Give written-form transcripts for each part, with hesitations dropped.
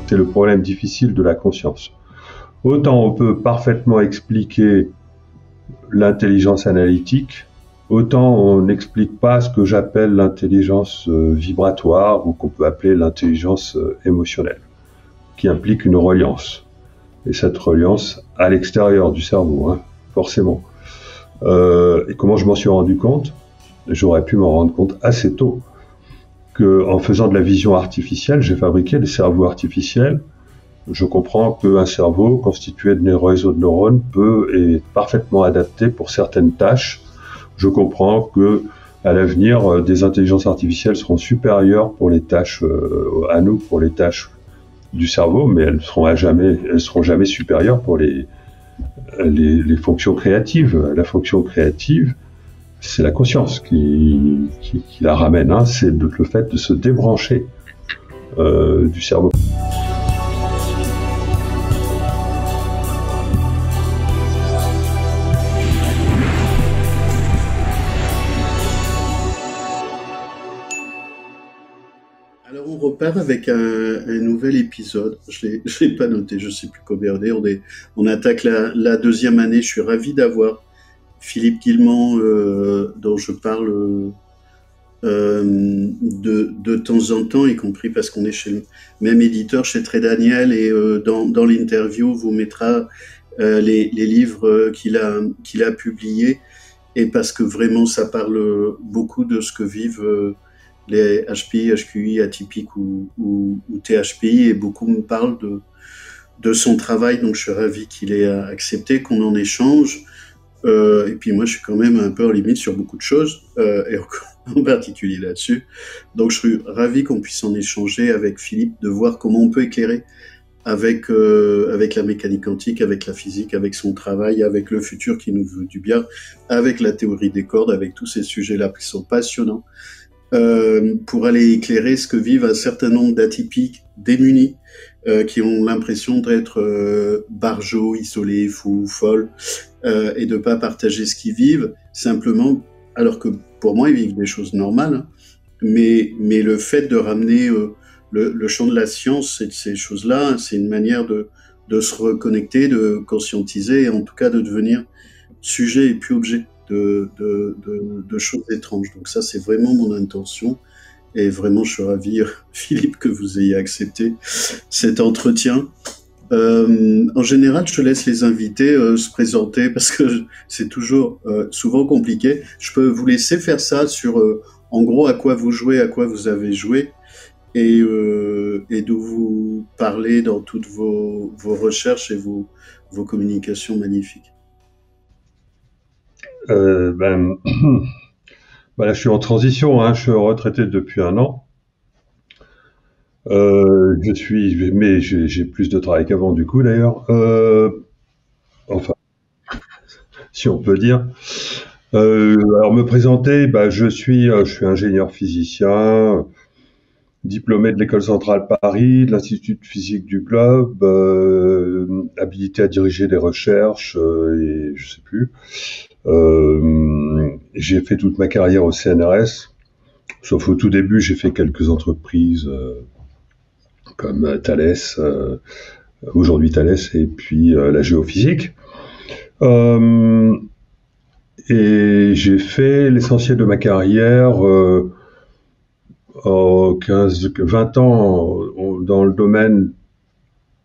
C'est le problème difficile de la conscience. Autant on peut parfaitement expliquer l'intelligence analytique, autant on n'explique pas ce que j'appelle l'intelligence vibratoire ou qu'on peut appeler l'intelligence émotionnelle, qui implique une reliance. Et cette reliance à l'extérieur du cerveau, forcément. Et comment je m'en suis rendu compte ? J'aurais pu m'en rendre compte assez tôt qu'en faisant de la vision artificielle, j'ai fabriqué des cerveaux artificiels. Je comprends qu'un cerveau constitué de réseaux de neurones est parfaitement adapté pour certaines tâches. Je comprends que à l'avenir, des intelligences artificielles seront supérieures pour les tâches à nous, pour les tâches du cerveau, mais elles seront jamais supérieures pour les fonctions créatives. La fonction créative, c'est la conscience qui la ramène. C'est le fait de se débrancher du cerveau. Alors on repart avec un nouvel épisode. Je l'ai pas noté, je sais plus combien on est. On attaque la deuxième année. Je suis ravi d'avoir Philippe Guillemant, dont je parle de temps en temps, y compris parce qu'on est chez le même éditeur, chez Très Daniel, et dans l'interview vous mettra les livres qu'il a publiés, et parce que vraiment ça parle beaucoup de ce que vivent les HPI, HQI atypiques ou THPI, et beaucoup me parlent de son travail, donc je suis ravi qu'il ait accepté qu'on en échange. Et puis moi je suis quand même un peu en limite sur beaucoup de choses, et en particulier là-dessus, donc je suis ravi qu'on puisse en échanger avec Philippe, de voir comment on peut éclairer avec la mécanique quantique, avec la physique, avec son travail, avec le futur qui nous veut du bien, avec la théorie des cordes, avec tous ces sujets-là qui sont passionnants, pour aller éclairer ce que vivent un certain nombre d'atypiques démunis, qui ont l'impression d'être barjots, isolés, fous, folles, et de pas partager ce qu'ils vivent, simplement, alors que pour moi ils vivent des choses normales, mais le fait de ramener le champ de la science et de ces choses-là, c'est une manière de se reconnecter, de conscientiser, et en tout cas de devenir sujet et puis objet de choses étranges. Donc ça, c'est vraiment mon intention, et vraiment je suis ravi, Philippe, que vous ayez accepté cet entretien. En général, je te laisse les invités se présenter, parce que c'est toujours souvent compliqué. Je peux vous laisser faire ça sur en gros à quoi vous jouez, à quoi vous avez joué, et d'où vous parlez dans toutes vos recherches et vos communications magnifiques. Là, je suis en transition, je suis retraité depuis 1 an. Mais j'ai plus de travail qu'avant, du coup, d'ailleurs. Enfin, si on peut dire. Alors, me présenter, je suis ingénieur physicien, diplômé de l'École centrale Paris, de l'Institut de physique du Globe, habilité à diriger des recherches, et je sais plus. J'ai fait toute ma carrière au CNRS, sauf au tout début, j'ai fait quelques entreprises comme Thales, aujourd'hui Thales, et puis la géophysique. Et j'ai fait l'essentiel de ma carrière, 20 ans dans le domaine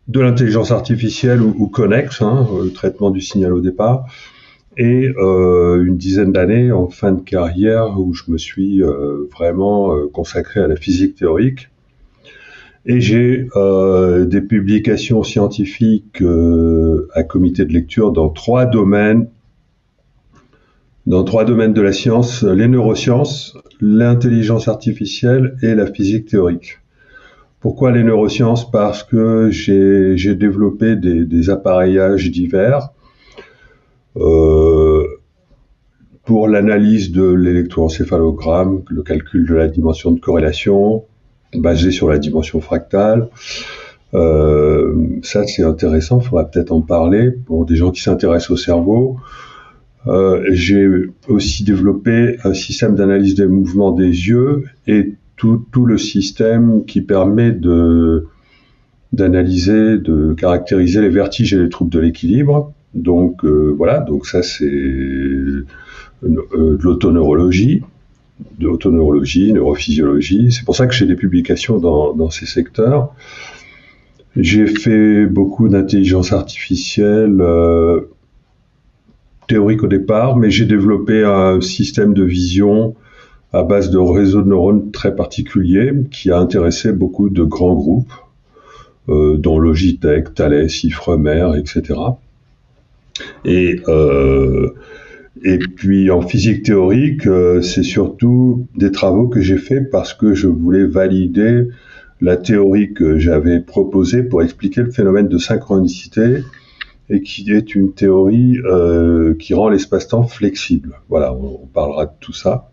de l'intelligence artificielle ou connexe, le traitement du signal au départ, et une dizaine d'années en fin de carrière où je me suis vraiment consacré à la physique théorique. Et j'ai des publications scientifiques à comité de lecture dans 3 domaines. Dans 3 domaines de la science: les neurosciences, l'intelligence artificielle et la physique théorique. Pourquoi les neurosciences ? Parce que j'ai développé des appareillages divers pour l'analyse de l'électroencéphalogramme, le calcul de la dimension de corrélation, basé sur la dimension fractale. Ça, c'est intéressant, il faudra peut-être en parler pour des gens qui s'intéressent au cerveau. J'ai aussi développé un système d'analyse des mouvements des yeux et tout le système qui permet de d'analyser, de caractériser les vertiges et les troubles de l'équilibre. Donc voilà, donc ça c'est de l'autoneurologie, neurophysiologie. C'est pour ça que j'ai des publications dans ces secteurs. J'ai fait beaucoup d'intelligence artificielle théorique au départ, mais j'ai développé un système de vision à base de réseaux de neurones très particulier qui a intéressé beaucoup de grands groupes, dont Logitech, Thales, Ifremer, etc. Et puis en physique théorique, c'est surtout des travaux que j'ai faits parce que je voulais valider la théorie que j'avais proposée pour expliquer le phénomène de synchronicité, et qui est une théorie qui rend l'espace-temps flexible. Voilà, on parlera de tout ça.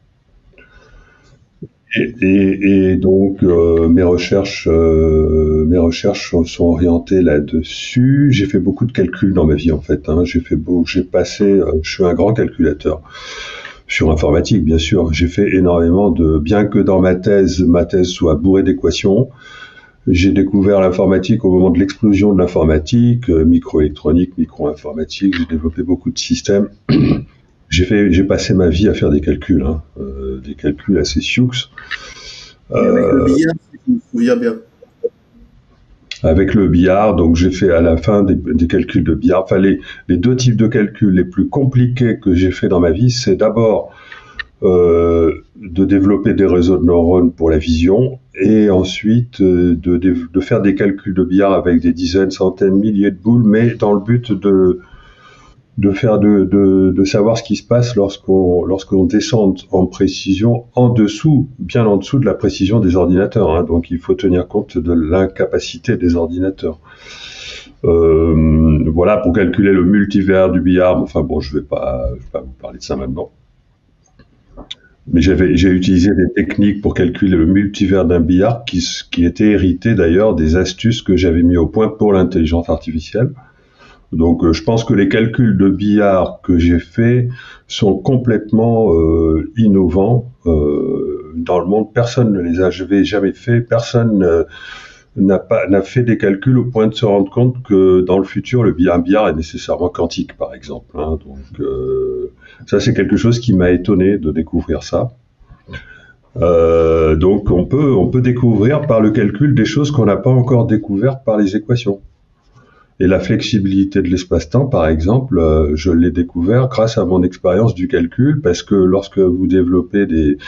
Et donc mes recherches sont orientées là-dessus. J'ai fait beaucoup de calculs dans ma vie en fait. Hein. Je suis un grand calculateur. Sur informatique, bien sûr. J'ai fait énormément bien que dans ma thèse soit bourrée d'équations. J'ai découvert l'informatique au moment de l'explosion de l'informatique, microélectronique, micro-informatique. J'ai développé beaucoup de systèmes. J'ai passé ma vie à faire des calculs, des calculs assez sioux. Avec le billard, si je me souviens bien. Avec le billard, donc j'ai fait à la fin des calculs de billard. Enfin, les deux types de calculs les plus compliqués que j'ai fait dans ma vie, c'est d'abord de développer des réseaux de neurones pour la vision, et ensuite de faire des calculs de billard avec des dizaines, centaines, milliers de boules, mais dans le but de savoir ce qui se passe lorsqu'on descend en précision bien en dessous de la précision des ordinateurs. Hein. Donc il faut tenir compte de l'incapacité des ordinateurs. Voilà, pour calculer le multivers du billard. Enfin bon, je vais pas vous parler de ça maintenant. Mais j'ai utilisé des techniques pour calculer le multivers d'un billard qui était hérité d'ailleurs des astuces que j'avais mis au point pour l'intelligence artificielle. Donc je pense que les calculs de billard que j'ai faits sont complètement innovants dans le monde. Personne ne les avait jamais fait. Personne n'a fait des calculs au point de se rendre compte que dans le futur, un billard est nécessairement quantique, par exemple. Hein. Donc ça, c'est quelque chose qui m'a étonné de découvrir ça. Donc on peut découvrir par le calcul des choses qu'on n'a pas encore découvertes par les équations. Et la flexibilité de l'espace-temps, par exemple, je l'ai découvert grâce à mon expérience du calcul, parce que lorsque vous développez des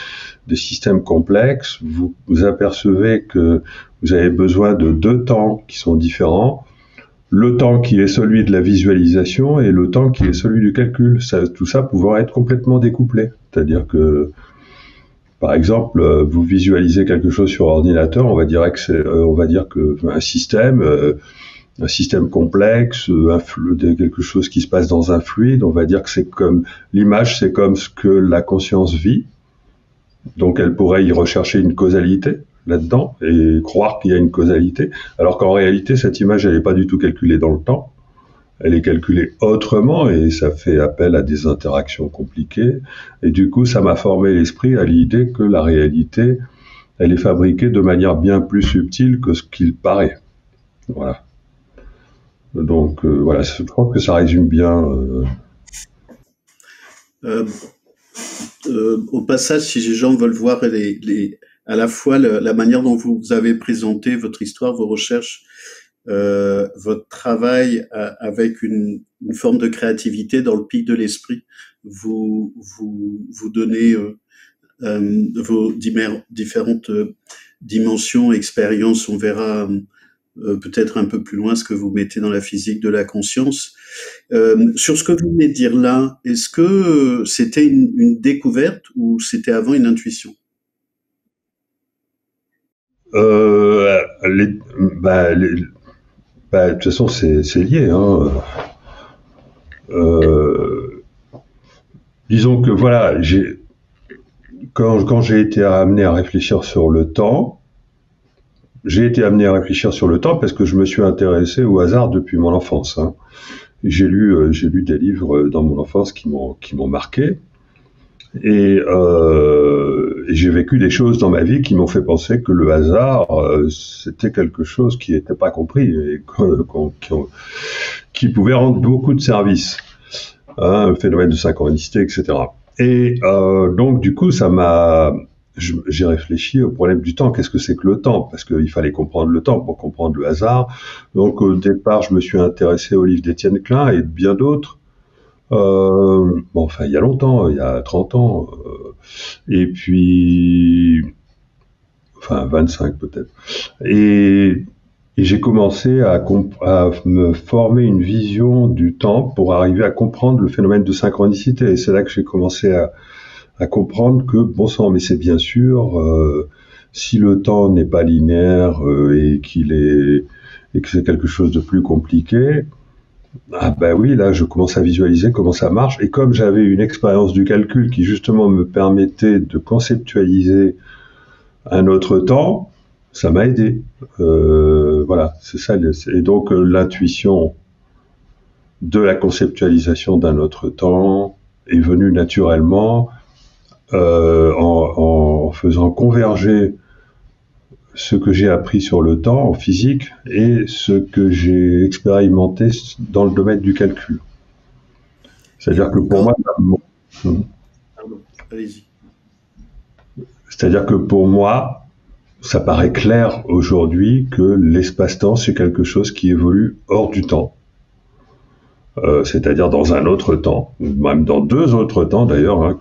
systèmes complexes, vous apercevez que vous avez besoin de deux temps qui sont différents. Le temps qui est celui de la visualisation et le temps qui est celui du calcul. Tout ça pouvant être complètement découplé. C'est-à-dire que, par exemple, vous visualisez quelque chose sur ordinateur, on va dire que un système complexe, quelque chose qui se passe dans un fluide, on va dire que l'image, c'est comme ce que la conscience vit. Donc elle pourrait y rechercher une causalité là-dedans et croire qu'il y a une causalité, alors qu'en réalité, cette image, elle n'est pas du tout calculée dans le temps. Elle est calculée autrement et ça fait appel à des interactions compliquées. Et du coup, ça m'a formé l'esprit à l'idée que la réalité, elle est fabriquée de manière bien plus subtile que ce qu'il paraît. Voilà. Donc voilà, je crois que ça résume bien. Au passage, si les gens veulent voir à la fois la manière dont vous avez présenté votre histoire, vos recherches, votre travail avec une forme de créativité dans le pic de l'esprit, vous donnez vos différentes dimensions, expériences. On verra peut-être un peu plus loin ce que vous mettez dans la physique de la conscience. Sur ce que vous venez de dire là, est-ce que c'était une découverte ou c'était avant une intuition? De toute façon, c'est lié. Hein. Disons que voilà, quand j'ai été amené à réfléchir sur le temps, j'ai été amené à réfléchir sur le temps parce que je me suis intéressé au hasard depuis mon enfance. Hein. J'ai lu des livres dans mon enfance qui m'ont marqué. Et j'ai vécu des choses dans ma vie qui m'ont fait penser que le hasard, c'était quelque chose qui n'était pas compris et qui pouvait rendre beaucoup de services, hein, le phénomène de synchronicité, etc. Et donc, du coup, j'ai réfléchi au problème du temps. Qu'est-ce que c'est que le temps? Parce qu'il fallait comprendre le temps pour comprendre le hasard. Donc, au départ, je me suis intéressé au livre d'Étienne Klein et de bien d'autres. Bon, enfin, il y a longtemps, il y a 30 ans. Et puis, enfin, 25 peut-être. Et j'ai commencé à me former une vision du temps pour arriver à comprendre le phénomène de synchronicité. Et c'est là que j'ai commencé à comprendre que, bon sang, mais c'est bien sûr, si le temps n'est pas linéaire et que c'est quelque chose de plus compliqué, ah ben oui, là je commence à visualiser comment ça marche. Et comme j'avais une expérience du calcul qui justement me permettait de conceptualiser un autre temps, ça m'a aidé. Voilà, c'est ça. Et donc l'intuition de la conceptualisation d'un autre temps est venue naturellement en faisant converger ce que j'ai appris sur le temps en physique et ce que j'ai expérimenté dans le domaine du calcul. C'est-à-dire que pour moi, Pardon, allez-y. C'est-à-dire que pour moi, ça paraît clair aujourd'hui que l'espace-temps, c'est quelque chose qui évolue hors du temps. C'est-à-dire dans un autre temps, même dans deux autres temps d'ailleurs, hein,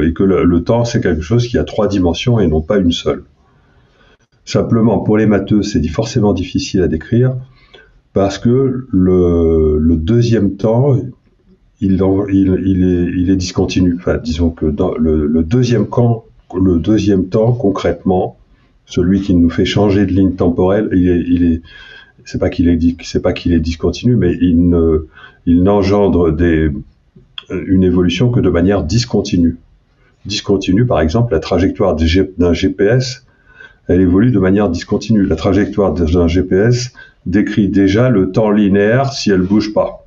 et que le temps, c'est quelque chose qui a trois dimensions et non pas une seule. Simplement, pour les matheux, c'est forcément difficile à décrire parce que le deuxième temps, il est discontinu. Enfin, disons que dans le deuxième temps, concrètement, celui qui nous fait changer de ligne temporelle, c'est pas qu'il est discontinu, mais il n'engendre une évolution que de manière discontinue. Discontinue, par exemple, la trajectoire d'un GPS, elle évolue de manière discontinue. La trajectoire d'un GPS décrit déjà le temps linéaire si elle bouge pas.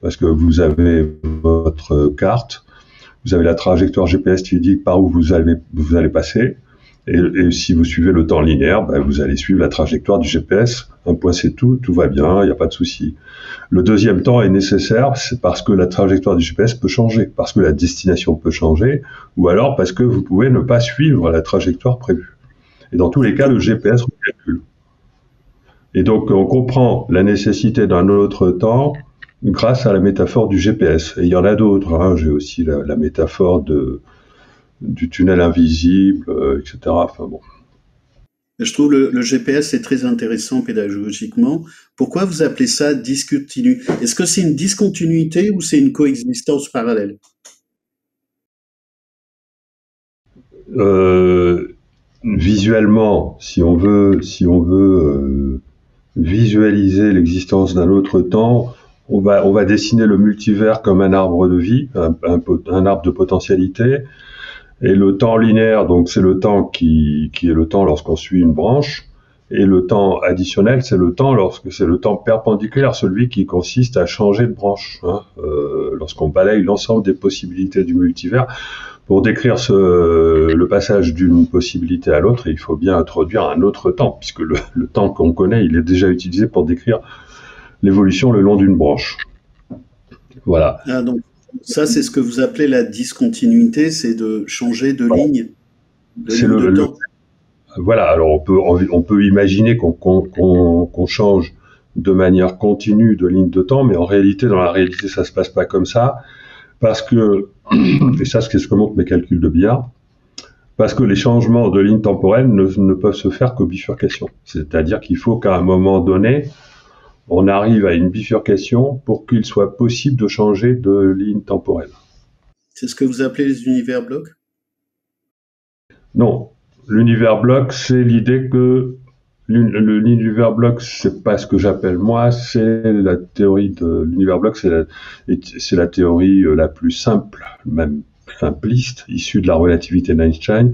Parce que vous avez votre carte, vous avez la trajectoire GPS qui dit par où vous allez passer, et si vous suivez le temps linéaire, ben vous allez suivre la trajectoire du GPS. Un point c'est tout va bien, il n'y a pas de souci. Le deuxième temps est nécessaire, c'est parce que la trajectoire du GPS peut changer, parce que la destination peut changer, ou alors parce que vous pouvez ne pas suivre la trajectoire prévue. Et dans tous les cas, le GPS recalcule. Et donc, on comprend la nécessité d'un autre temps grâce à la métaphore du GPS. Et il y en a d'autres. Hein. J'ai aussi la métaphore du tunnel invisible, etc. Enfin bon. Je trouve le GPS est très intéressant pédagogiquement. Pourquoi vous appelez ça discontinu? Est-ce que c'est une discontinuité ou c'est une coexistence parallèle? Visuellement, si on veut visualiser l'existence d'un autre temps, on va dessiner le multivers comme un arbre de vie, un arbre de potentialité. Et le temps linéaire, donc c'est le temps qui est le temps lorsqu'on suit une branche. Et le temps additionnel, c'est le temps perpendiculaire, celui qui consiste à changer de branche, hein, lorsqu'on balaye l'ensemble des possibilités du multivers. Pour décrire le passage d'une possibilité à l'autre, il faut bien introduire un autre temps, puisque le temps qu'on connaît, il est déjà utilisé pour décrire l'évolution le long d'une branche. Voilà. Ah, donc ça, c'est ce que vous appelez la discontinuité, c'est de changer de ligne, de temps. Voilà, alors on peut imaginer qu'on change de manière continue de ligne de temps, mais dans la réalité, ça se passe pas comme ça, parce que, et ça c'est ce que montrent mes calculs de billard, parce que les changements de ligne temporelle ne peuvent se faire qu'aux bifurcations. C'est-à-dire qu'il faut qu'à un moment donné, on arrive à une bifurcation pour qu'il soit possible de changer de ligne temporelle. C'est ce que vous appelez les univers blocs? Non. L'univers bloc, c'est l'idée que l'univers bloc, c'est pas ce que j'appelle moi, c'est la théorie de l'univers bloc, c'est la théorie la plus simple, même simpliste, issue de la relativité d'Einstein,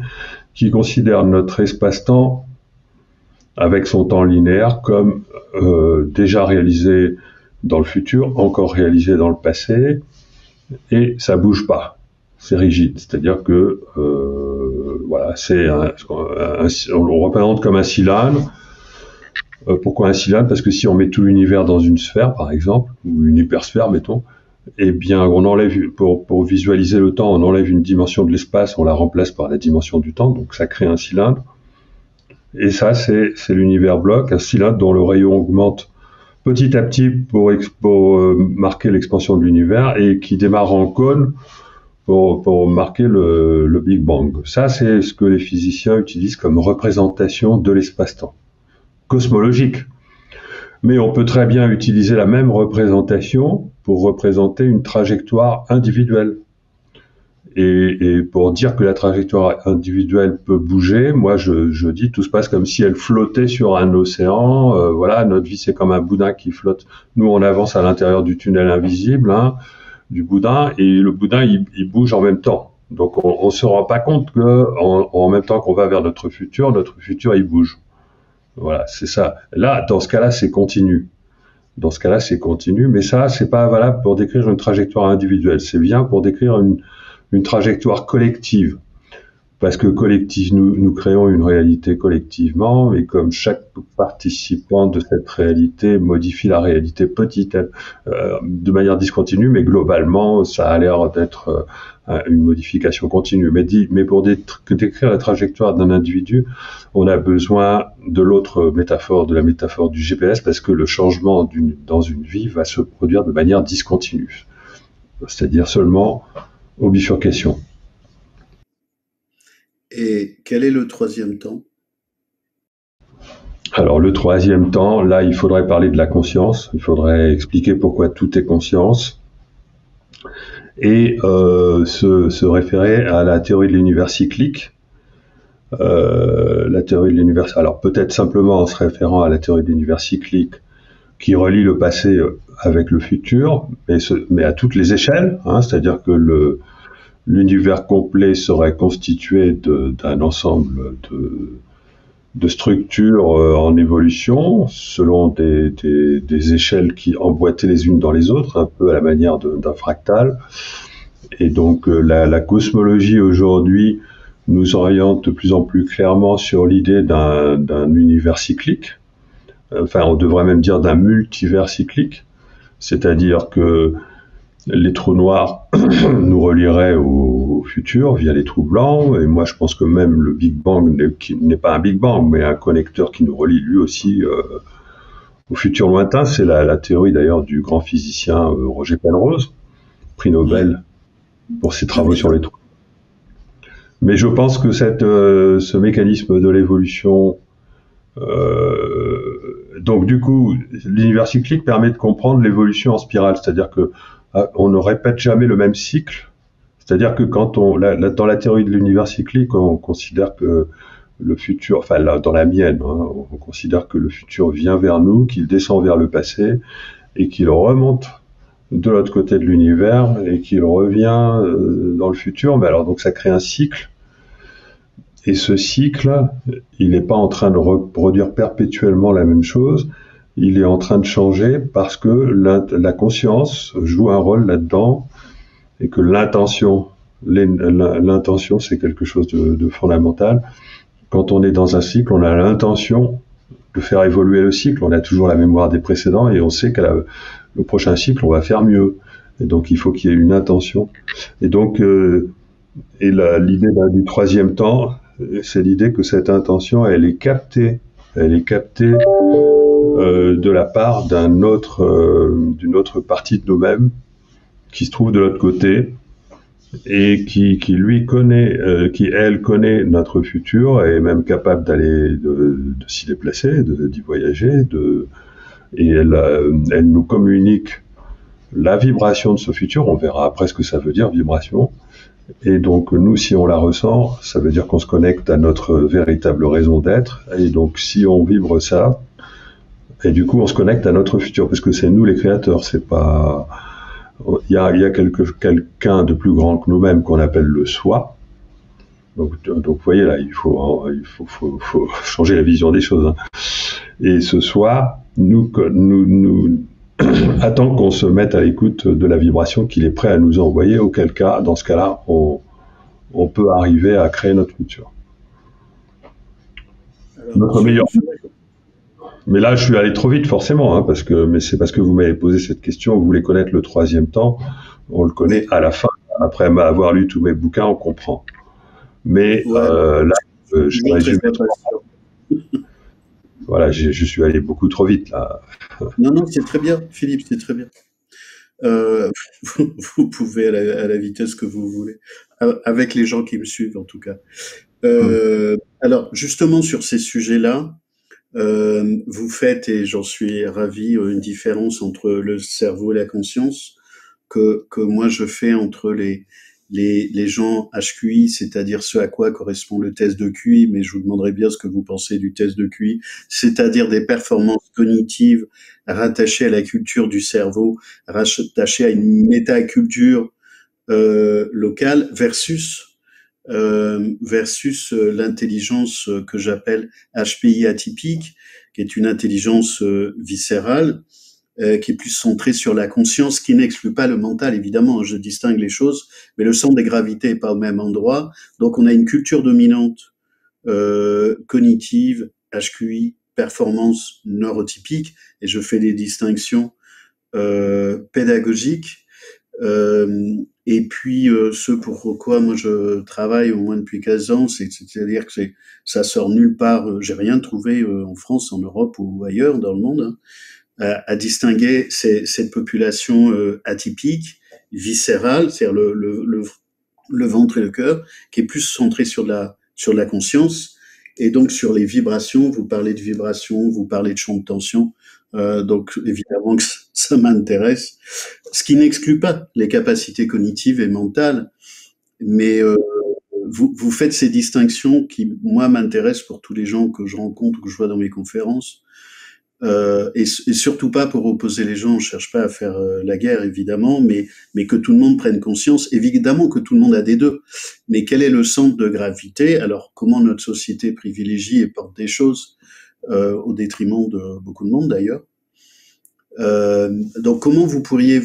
qui considère notre espace-temps avec son temps linéaire comme déjà réalisé dans le futur, encore réalisé dans le passé, et ça bouge pas. c'est rigide. C'est-à-dire que voilà, on le représente comme un cylindre. Pourquoi un cylindre? Parce que si on met tout l'univers dans une sphère, par exemple, ou une hypersphère, mettons, eh bien, on enlève, pour visualiser le temps, on enlève une dimension de l'espace, on la remplace par la dimension du temps, donc ça crée un cylindre. Et ça, c'est l'univers bloc, un cylindre dont le rayon augmente petit à petit pour marquer l'expansion de l'univers et qui démarre en cône pour marquer le Big Bang. Ça, c'est ce que les physiciens utilisent comme représentation de l'espace-temps cosmologique. Mais on peut très bien utiliser la même représentation pour représenter une trajectoire individuelle. Et pour dire que la trajectoire individuelle peut bouger, moi je dis tout se passe comme si elle flottait sur un océan. Voilà, notre vie c'est comme un boudin qui flotte. Nous on avance à l'intérieur du tunnel invisible, hein, du boudin, et le boudin il bouge en même temps. Donc on se rend pas compte que en même temps qu'on va vers notre futur il bouge. Voilà, c'est ça. Là, dans ce cas-là, c'est continu. Dans ce cas-là, c'est continu, mais ça, c'est pas valable pour décrire une trajectoire individuelle. C'est bien pour décrire une trajectoire collective. Parce que collectif, nous créons une réalité collectivement, et comme chaque participant de cette réalité modifie la réalité de manière discontinue, mais globalement, ça a l'air d'être une modification continue. Mais pour décrire la trajectoire d'un individu, on a besoin de l'autre métaphore, de la métaphore du GPS, parce que le changement dans une vie va se produire de manière discontinue. C'est-à-dire seulement aux bifurcations. Et quel est le troisième temps? Alors le troisième temps, là il faudrait parler de la conscience, il faudrait expliquer pourquoi tout est conscience, et se référer à la théorie de l'univers cyclique. La théorie de l'univers, alors peut-être simplement en se référant à la théorie de l'univers cyclique qui relie le passé avec le futur, mais à toutes les échelles, hein, c'est-à-dire que l'univers complet serait constitué d'un ensemble de structures en évolution, selon des échelles qui emboîtaient les unes dans les autres, un peu à la manière d'un fractal. Et donc la cosmologie aujourd'hui nous oriente de plus en plus clairement sur l'idée d'un univers cyclique. Enfin, on devrait même dire d'un multivers cyclique, c'est-à-dire que les trous noirs nous relieraient au futur via les trous blancs, et moi je pense que même le Big Bang n'est pas un Big Bang, mais un connecteur qui nous relie lui aussi au futur lointain. C'est la théorie d'ailleurs du grand physicien Roger Penrose, prix Nobel pour ses travaux sur les trous. Mais je pense que ce mécanisme de l'évolution, donc du coup, l'univers cyclique permet de comprendre l'évolution en spirale, c'est-à-dire que on ne répète jamais le même cycle. C'est-à-dire que dans la théorie de l'univers cyclique, on considère que le futur, enfin dans la mienne, hein, on considère que le futur vient vers nous, qu'il descend vers le passé et qu'il remonte de l'autre côté de l'univers et qu'il revient dans le futur. Mais alors donc ça crée un cycle. Et ce cycle, il n'est pas en train de reproduire perpétuellement la même chose. Il est en train de changer parce que la conscience joue un rôle là-dedans et que l'intention, c'est quelque chose de fondamental. Quand on est dans un cycle, on a l'intention de faire évoluer le cycle. On a toujours la mémoire des précédents et on sait qu'à le prochain cycle, on va faire mieux. Et donc, il faut qu'il y ait une intention. Et donc, l'idée du troisième temps, c'est l'idée que cette intention, elle est captée de la part d'une autre partie de nous-mêmes qui se trouve de l'autre côté et qui lui connaît, elle connaît notre futur et est même capable de s'y déplacer, d'y voyager, et elle nous communique la vibration de ce futur. On verra après ce que ça veut dire, vibration. Et donc nous, si on la ressent, ça veut dire qu'on se connecte à notre véritable raison d'être. Et donc si on vibre ça, et du coup on se connecte à notre futur, parce que c'est nous les créateurs. C'est pas, il y a quelqu'un de plus grand que nous-mêmes qu'on appelle le soi. Donc vous voyez là, il faut changer la vision des choses. Hein. Et ce soi nous attend qu'on se mette à l'écoute de la vibration qu'il est prêt à nous envoyer, auquel cas, dans ce cas-là, on peut arriver à créer notre futur. Notre meilleur. Mais là, je suis allé trop vite, forcément, hein, mais c'est parce que vous m'avez posé cette question. Vous voulez connaître le troisième temps. On le connaît à la fin. Après avoir lu tous mes bouquins, on comprend. Mais là, je résume. Voilà, je suis allé beaucoup trop vite, là. Non, c'est très bien, Philippe, c'est très bien. Vous pouvez à la vitesse que vous voulez, avec les gens qui me suivent, en tout cas. Alors, justement, sur ces sujets-là, vous faites, et j'en suis ravi, une différence entre le cerveau et la conscience que moi je fais entre les gens HQI, c'est-à-dire ce à quoi correspond le test de QI, mais je vous demanderai bien ce que vous pensez du test de QI, c'est-à-dire des performances cognitives rattachées à la culture du cerveau, rattachées à une métaculture locale versus l'intelligence que j'appelle HPI atypique, qui est une intelligence viscérale, qui est plus centrée sur la conscience, qui n'exclut pas le mental, évidemment, je distingue les choses, mais le centre des gravités n'est pas au même endroit, donc on a une culture dominante cognitive, HQI, performance neurotypique, et je fais des distinctions pédagogiques, et puis ce pour quoi moi je travaille au moins depuis 15 ans, c'est-à-dire que ça sort nulle part, j'ai rien trouvé en France, en Europe ou ailleurs dans le monde, hein, à distinguer cette population atypique, viscérale, c'est-à-dire le ventre et le cœur, qui est plus centré sur la conscience, et donc sur les vibrations. Vous parlez de vibrations, vous parlez de champ de tension, donc évidemment que ça m'intéresse, ce qui n'exclut pas les capacités cognitives et mentales, mais vous faites ces distinctions qui, moi, m'intéressent pour tous les gens que je rencontre ou que je vois dans mes conférences, et surtout pas pour opposer les gens. On cherche pas à faire la guerre, évidemment, mais que tout le monde prenne conscience, évidemment que tout le monde a des deux, mais quel est le centre de gravité? Alors comment notre société privilégie et porte des choses au détriment de beaucoup de monde d'ailleurs. Donc comment vous pourriez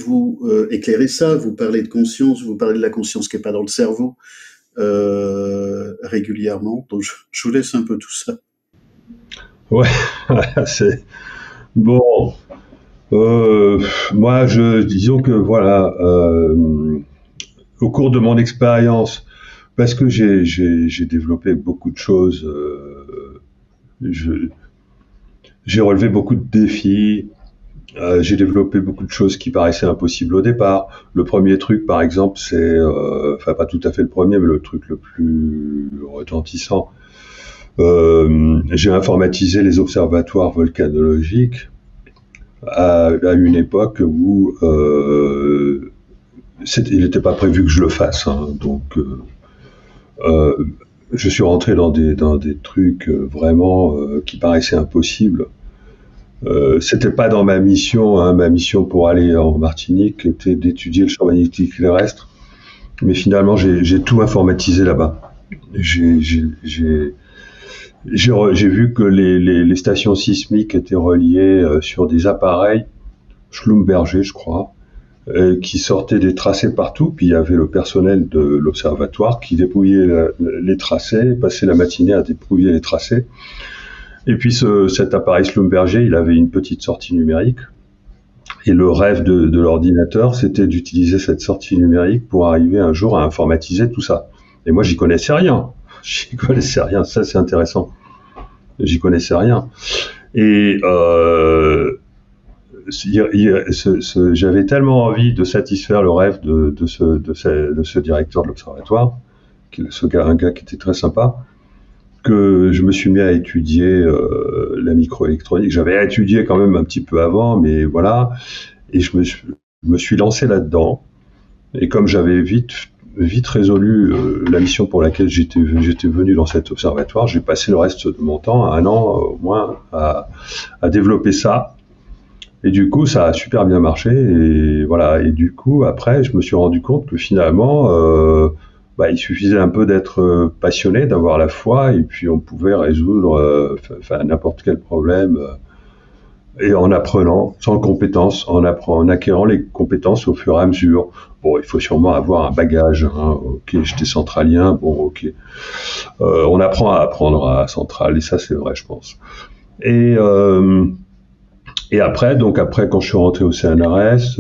éclairer ça? Vous parlez de conscience, vous parlez de la conscience qui est pas dans le cerveau régulièrement, donc je vous laisse un peu tout ça. Ouais, c'est bon. Moi, disons que voilà, au cours de mon expérience, parce que j'ai développé beaucoup de choses, j'ai relevé beaucoup de défis, j'ai développé beaucoup de choses qui paraissaient impossibles au départ. Le premier truc, par exemple, c'est, enfin pas tout à fait le premier, mais le truc le plus retentissant. J'ai informatisé les observatoires volcanologiques à une époque où il n'était pas prévu que je le fasse, hein, donc je suis rentré dans des trucs vraiment qui paraissaient impossibles. C'était pas dans ma mission, hein. Ma mission pour aller en Martinique était d'étudier le champ magnétique terrestre, mais finalement j'ai tout informatisé là-bas. J'ai vu que les stations sismiques étaient reliées sur des appareils, Schlumberger je crois, qui sortaient des tracés partout, puis il y avait le personnel de l'observatoire qui dépouillait les tracés, passait la matinée à dépouiller les tracés. Et puis cet appareil Schlumberger, il avait une petite sortie numérique, et le rêve de l'ordinateur, c'était d'utiliser cette sortie numérique pour arriver un jour à informatiser tout ça. Et moi j'y connaissais rien. Ça c'est intéressant. J'y connaissais rien. Et j'avais tellement envie de satisfaire le rêve de ce directeur de l'observatoire, un gars qui était très sympa, que je me suis mis à étudier la microélectronique. J'avais étudié quand même un petit peu avant, mais voilà. Et je me suis lancé là-dedans. Et comme j'avais vite résolu la mission pour laquelle j'étais venu dans cet observatoire, j'ai passé le reste de mon temps, 1 an au moins, à développer ça. Et du coup, ça a super bien marché. Et voilà. Et du coup, après, je me suis rendu compte que finalement, il suffisait un peu d'être passionné, d'avoir la foi, et puis on pouvait résoudre n'importe quel problème et en apprenant, sans compétences, en acquérant les compétences au fur et à mesure. Bon, il faut sûrement avoir un bagage. Hein. Ok, j'étais centralien. Bon, ok. On apprend à apprendre à central, et ça, c'est vrai, je pense. Et, euh, et après, quand je suis rentré au CNRS,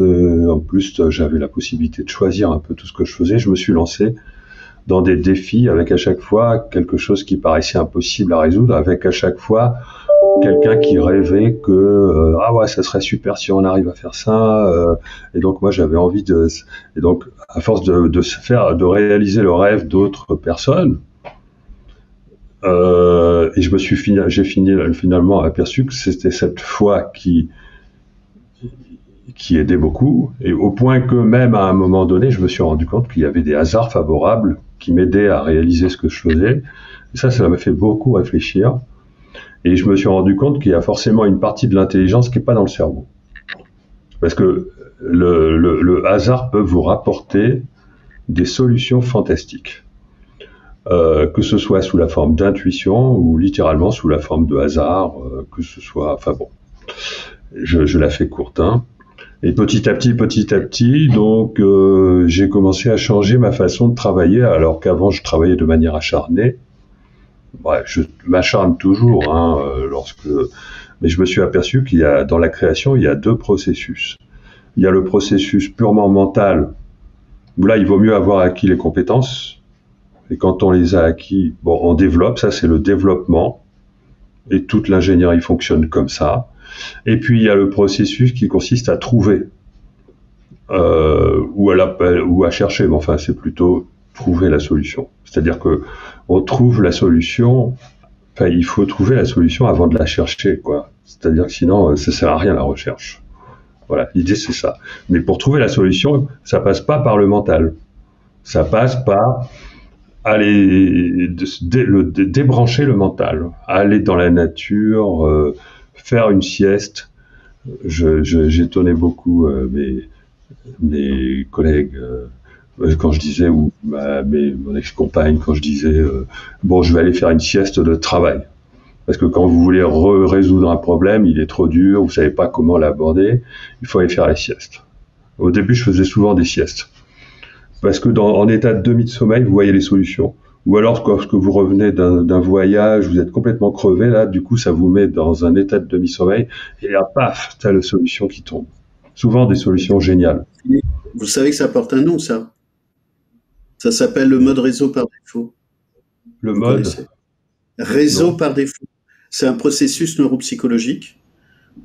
en plus, j'avais la possibilité de choisir un peu tout ce que je faisais. Je me suis lancé dans des défis avec à chaque fois quelque chose qui paraissait impossible à résoudre, avec à chaque fois quelqu'un qui rêvait que ah ouais, ça serait super si on arrive à faire ça, et donc moi j'avais envie de, et donc à force de réaliser le rêve d'autres personnes, et j'ai finalement aperçu que c'était cette foi qui aidait beaucoup, et au point que même à un moment donné je me suis rendu compte qu'il y avait des hasards favorables qui m'aidaient à réaliser ce que je faisais, et ça m'a fait beaucoup réfléchir. Et je me suis rendu compte qu'il y a forcément une partie de l'intelligence qui n'est pas dans le cerveau. Parce que le hasard peut vous rapporter des solutions fantastiques. Que ce soit sous la forme d'intuition ou littéralement sous la forme de hasard, que ce soit... Enfin bon, je la fais courte. Hein. Et petit à petit, donc j'ai commencé à changer ma façon de travailler, alors qu'avant je travaillais de manière acharnée. Ouais, je m'acharne toujours, hein, mais je me suis aperçu qu'il y a, dans la création, il y a deux processus. Il y a le processus purement mental, où là, il vaut mieux avoir acquis les compétences, et quand on les a acquis, bon, on développe, ça c'est le développement, et toute l'ingénierie fonctionne comme ça. Et puis il y a le processus qui consiste à trouver, ou à chercher, mais enfin c'est plutôt trouver la solution. C'est-à-dire que on trouve la solution. Enfin, il faut trouver la solution avant de la chercher, quoi. C'est-à-dire que sinon, ça sert à rien la recherche. Voilà, l'idée c'est ça. Mais pour trouver la solution, ça passe pas par le mental. Ça passe par aller débrancher le mental, aller dans la nature, faire une sieste. J'étonnais beaucoup mes collègues quand je disais, ou mon ex-compagne, quand je disais bon, je vais aller faire une sieste de travail. Parce que quand vous voulez résoudre un problème, il est trop dur, vous savez pas comment l'aborder, il faut aller faire la sieste. Au début, je faisais souvent des siestes. Parce que en état de demi-sommeil, vous voyez les solutions. Ou alors, lorsque vous revenez d'un voyage, vous êtes complètement crevé, là, du coup, ça vous met dans un état de demi-sommeil, et là, paf, t'as la solution qui tombe. Souvent des solutions géniales. Vous savez que ça porte un nom, ça. Ça s'appelle le mode réseau par défaut. Le Vous mode connaissez? Réseau Non. par défaut. C'est un processus neuropsychologique.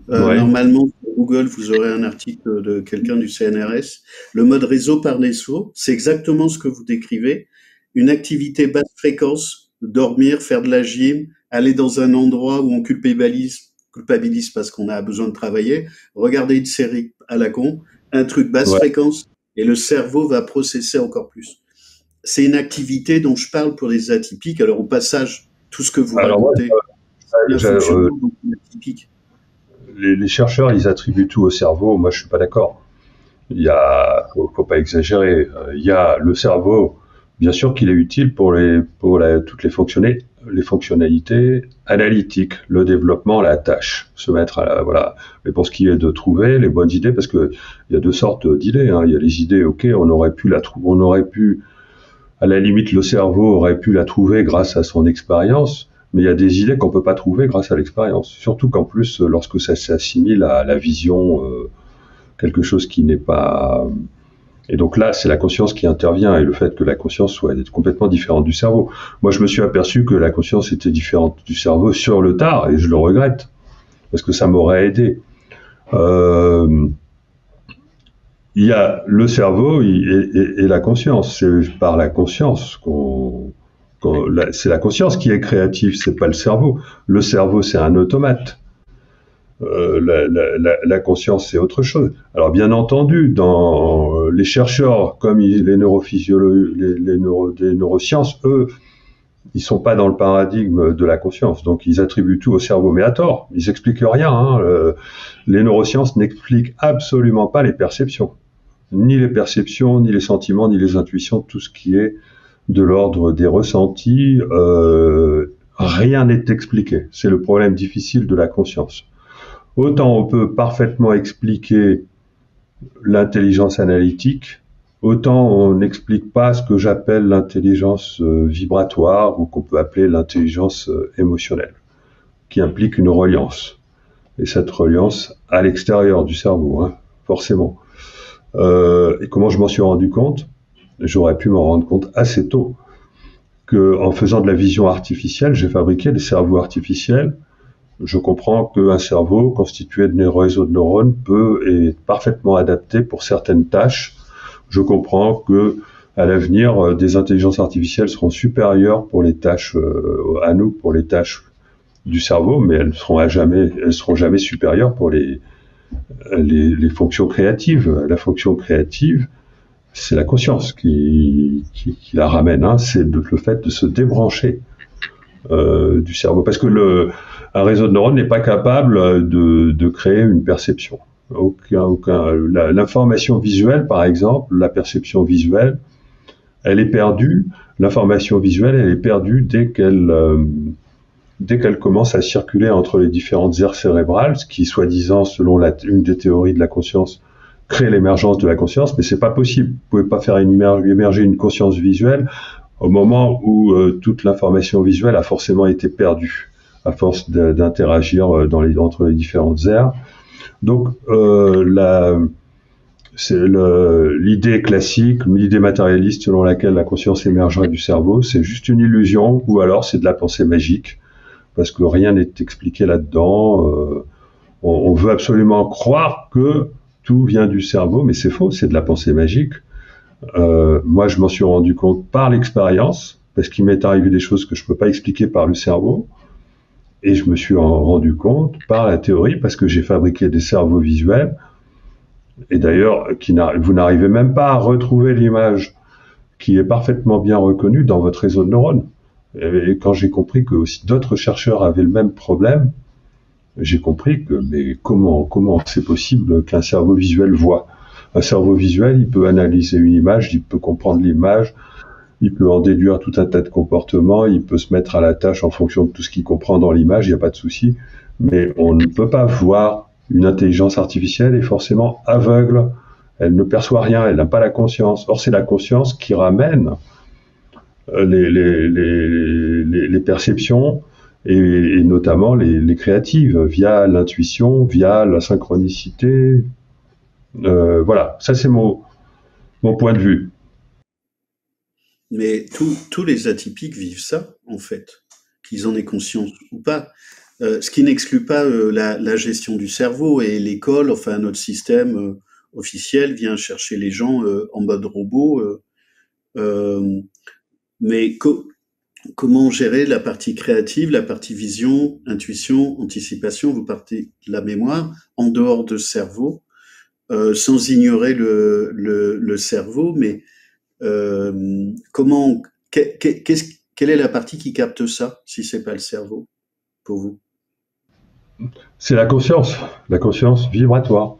Ouais. Normalement, sur Google, vous aurez un article de quelqu'un du CNRS. Le mode réseau par défaut, c'est exactement ce que vous décrivez. Une activité basse fréquence, dormir, faire de la gym, aller dans un endroit où on culpabilise parce qu'on a besoin de travailler, regarder une série à la con, un truc basse Ouais. fréquence, et le cerveau va processer encore plus. C'est une activité dont je parle pour les atypiques. Alors, au passage, tout ce que vous Alors moi, racontez, c'est bien fonctionnement, donc atypique. les chercheurs, ils attribuent tout au cerveau. Moi, je suis pas d'accord. Faut pas exagérer. Il y a le cerveau, bien sûr qu'il est utile toutes les fonctionnalités analytiques, le développement, la tâche, se mettre voilà. Mais pour ce qui est de trouver les bonnes idées, parce que il y a deux sortes d'idées, hein. Il y a les idées, ok, on aurait pu, à la limite, le cerveau aurait pu la trouver grâce à son expérience. Mais il y a des idées qu'on peut pas trouver grâce à l'expérience. Surtout qu'en plus, lorsque ça s'assimile à la vision, quelque chose qui n'est pas... Et donc là, c'est la conscience qui intervient, et le fait que la conscience soit complètement différente du cerveau. Moi, je me suis aperçu que la conscience était différente du cerveau sur le tard, et je le regrette, parce que ça m'aurait aidé. Euh, il y a le cerveau et la conscience. C'est par la conscience c'est la conscience qui est créative, c'est pas le cerveau. Le cerveau, c'est un automate. La conscience, c'est autre chose. Alors, bien entendu, dans les chercheurs, comme les neurophysiologues, des neurosciences, eux, ils sont pas dans le paradigme de la conscience, donc ils attribuent tout au cerveau, mais à tort. Ils expliquent rien. Hein. Les neurosciences n'expliquent absolument pas les perceptions, ni les perceptions, ni les sentiments, ni les intuitions, tout ce qui est de l'ordre des ressentis. Rien n'est expliqué. C'est le problème difficile de la conscience. Autant on peut parfaitement expliquer l'intelligence analytique, autant on n'explique pas ce que j'appelle l'intelligence vibratoire, ou qu'on peut appeler l'intelligence émotionnelle, qui implique une reliance. Et cette reliance à l'extérieur du cerveau, hein, forcément. Et comment je m'en suis rendu compte? J'aurais pu m'en rendre compte assez tôt, qu'en faisant de la vision artificielle, j'ai fabriqué des cerveaux artificiels. Je comprends qu'un cerveau constitué de réseaux de neurones est parfaitement adapté pour certaines tâches. Je comprends que à l'avenir, des intelligences artificielles seront supérieures pour les tâches à nous, pour les tâches du cerveau, mais elles seront jamais supérieures pour les fonctions créatives. La fonction créative, c'est la conscience qui la ramène, hein. C'est le fait de se débrancher du cerveau, parce que un réseau de neurones n'est pas capable de créer une perception. L'information visuelle, par exemple, la perception visuelle, elle est perdue. L'information visuelle, elle est perdue dès qu'elle commence à circuler entre les différentes aires cérébrales, ce qui, soi-disant, selon une des théories de la conscience, crée l'émergence de la conscience, mais c'est pas possible. Vous pouvez pas faire émerger une conscience visuelle au moment où toute l'information visuelle a forcément été perdue à force d'interagir entre les différentes aires. Donc, c'est l'idée classique, l'idée matérialiste selon laquelle la conscience émergerait du cerveau, c'est juste une illusion, ou alors c'est de la pensée magique, parce que rien n'est expliqué là-dedans. On veut absolument croire que tout vient du cerveau, mais c'est faux, c'est de la pensée magique. Moi, je m'en suis rendu compte par l'expérience, parce qu'il m'est arrivé des choses que je ne peux pas expliquer par le cerveau, et je me suis rendu compte par la théorie, parce que j'ai fabriqué des cerveaux visuels, et d'ailleurs, vous n'arrivez même pas à retrouver l'image qui est parfaitement bien reconnue dans votre réseau de neurones. Et quand j'ai compris que aussi d'autres chercheurs avaient le même problème, j'ai compris que mais comment c'est possible qu'un cerveau visuel voit? Un cerveau visuel, il peut analyser une image, il peut comprendre l'image, il peut en déduire tout un tas de comportements, il peut se mettre à la tâche en fonction de tout ce qu'il comprend dans l'image, il n'y a pas de souci. Mais on ne peut pas voir une intelligence artificielle est forcément aveugle, elle ne perçoit rien, elle n'a pas la conscience. Or, c'est la conscience qui ramène les perceptions, et notamment les créatives, via l'intuition, via la synchronicité. Voilà, ça c'est mon point de vue. Mais tous les atypiques vivent ça, en fait, qu'ils en aient conscience ou pas. Ce qui n'exclut pas la gestion du cerveau, et l'école, enfin notre système officiel vient chercher les gens en mode robot. Mais comment gérer la partie créative, la partie vision, intuition, anticipation, vous partez de la mémoire, en dehors de ce cerveau, sans ignorer le cerveau, mais quelle est la partie qui capte ça, si c'est pas le cerveau, pour vous? C'est la conscience vibratoire.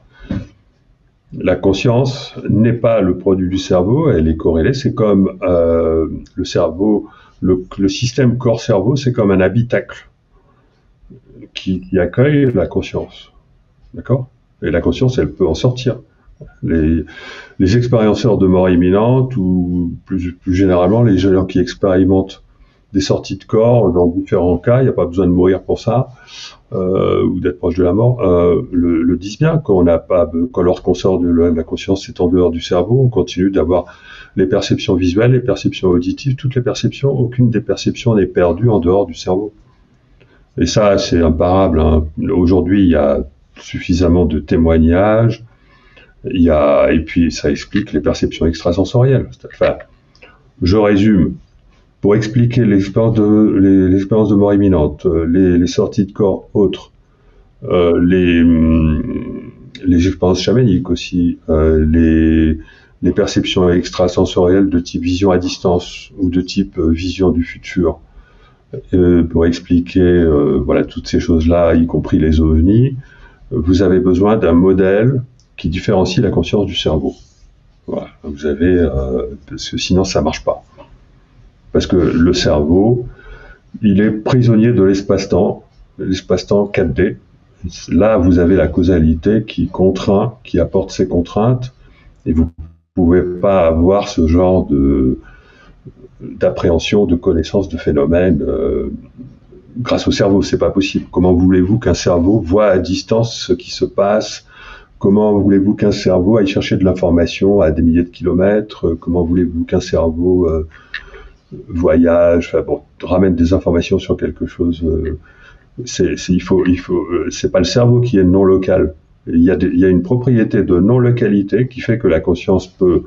La conscience n'est pas le produit du cerveau, elle est corrélée. C'est comme le cerveau, le système corps-cerveau, c'est comme un habitacle qui accueille la conscience. D'accord? Et la conscience, elle peut en sortir. Les expérienceurs de mort imminente, ou plus généralement les gens qui expérimentent des sorties de corps dans différents cas, il n'y a pas besoin de mourir pour ça, ou d'être proche de la mort, le disent bien, quand lorsqu'on sort de la conscience, c'est en dehors du cerveau, on continue d'avoir les perceptions visuelles, les perceptions auditives, toutes les perceptions, aucune des perceptions n'est perdue en dehors du cerveau. Et ça, c'est imparable, hein. Aujourd'hui, il y a suffisamment de témoignages, et puis ça explique les perceptions extrasensorielles. Enfin, je résume. Pour expliquer l'expérience de mort imminente, les sorties de corps autres, les expériences chamaniques aussi, les perceptions extrasensorielles de type vision à distance ou de type vision du futur, pour expliquer voilà, toutes ces choses-là, y compris les ovnis, vous avez besoin d'un modèle qui différencie la conscience du cerveau. Voilà, vous avez, parce que sinon ça marche pas. Parce que le cerveau, il est prisonnier de l'espace-temps 4D, Là, vous avez la causalité qui contraint, qui apporte ses contraintes, et vous ne pouvez pas avoir ce genre d'appréhension, de connaissance de phénomènes grâce au cerveau. C'est pas possible. Comment voulez-vous qu'un cerveau voit à distance ce qui se passe? Comment voulez-vous qu'un cerveau aille chercher de l'information à des milliers de kilomètres? Comment voulez-vous qu'un cerveau voyage, enfin bon, ramène des informations sur quelque chose? C'est pas le cerveau qui est non local. Il y a une propriété de non-localité qui fait que la conscience peut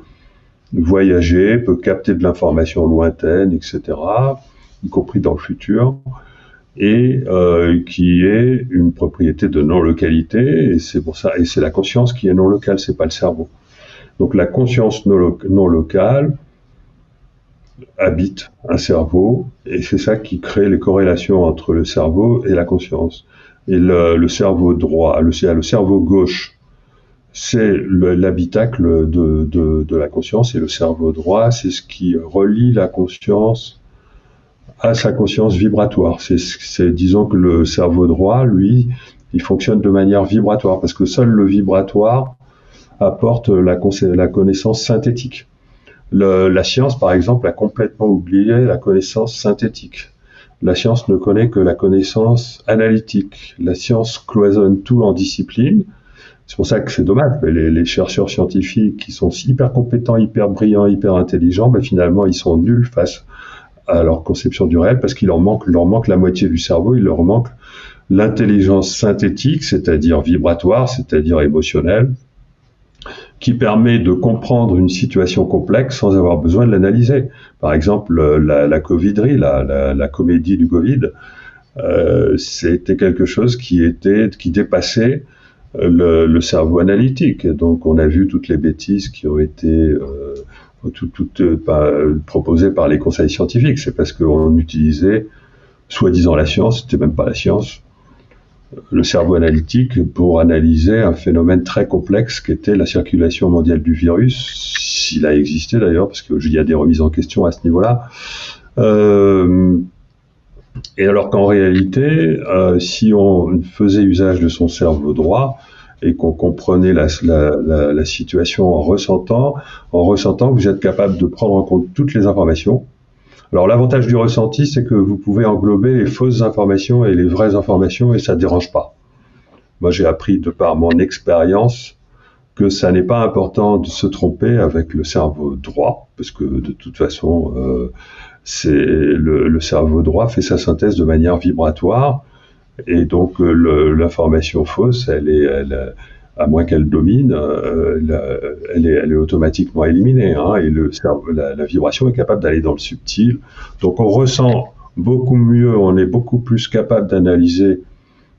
voyager, peut capter de l'information lointaine, etc., y compris dans le futur, et qui est une propriété de non-localité, et c'est pour ça, et c'est la conscience qui est non locale, c'est pas le cerveau. Donc la conscience non locale habite un cerveau, et c'est ça qui crée les corrélations entre le cerveau et la conscience. Et le cerveau droit, le cerveau gauche, c'est l'habitacle de la conscience, et le cerveau droit, c'est ce qui relie la conscience à sa conscience vibratoire. Disons que le cerveau droit, lui, il fonctionne de manière vibratoire, parce que seul le vibratoire apporte la connaissance synthétique. La science, par exemple, a complètement oublié la connaissance synthétique. La science ne connaît que la connaissance analytique. La science cloisonne tout en disciplines. C'est pour ça que c'est dommage. Les chercheurs scientifiques qui sont hyper compétents, hyper brillants, hyper intelligents, ben finalement, ils sont nuls face à leur conception du réel parce qu'il leur manque la moitié du cerveau. Il leur manque l'intelligence synthétique, c'est-à-dire vibratoire, c'est-à-dire émotionnelle, qui permet de comprendre une situation complexe sans avoir besoin de l'analyser. Par exemple, la covidrie, la comédie du Covid, c'était quelque chose qui dépassait le cerveau analytique. Et donc, on a vu toutes les bêtises qui ont été proposées par les conseils scientifiques. C'est parce qu'on utilisait, soi-disant la science, c'était même pas la science, le cerveau analytique pour analyser un phénomène très complexe qu'était la circulation mondiale du virus, s'il a existé d'ailleurs, parce qu'il y a des remises en question à ce niveau-là. Et alors qu'en réalité, si on faisait usage de son cerveau droit et qu'on comprenait la situation en ressentant, vous êtes capable de prendre en compte toutes les informations. Alors l'avantage du ressenti, c'est que vous pouvez englober les fausses informations et les vraies informations et ça ne dérange pas. Moi, j'ai appris de par mon expérience que ça n'est pas important de se tromper avec le cerveau droit, parce que de toute façon, le cerveau droit fait sa synthèse de manière vibratoire, et donc l'information fausse, à moins qu'elle domine, elle est automatiquement éliminée, hein, et la vibration est capable d'aller dans le subtil. Donc on ressent beaucoup mieux, on est beaucoup plus capable d'analyser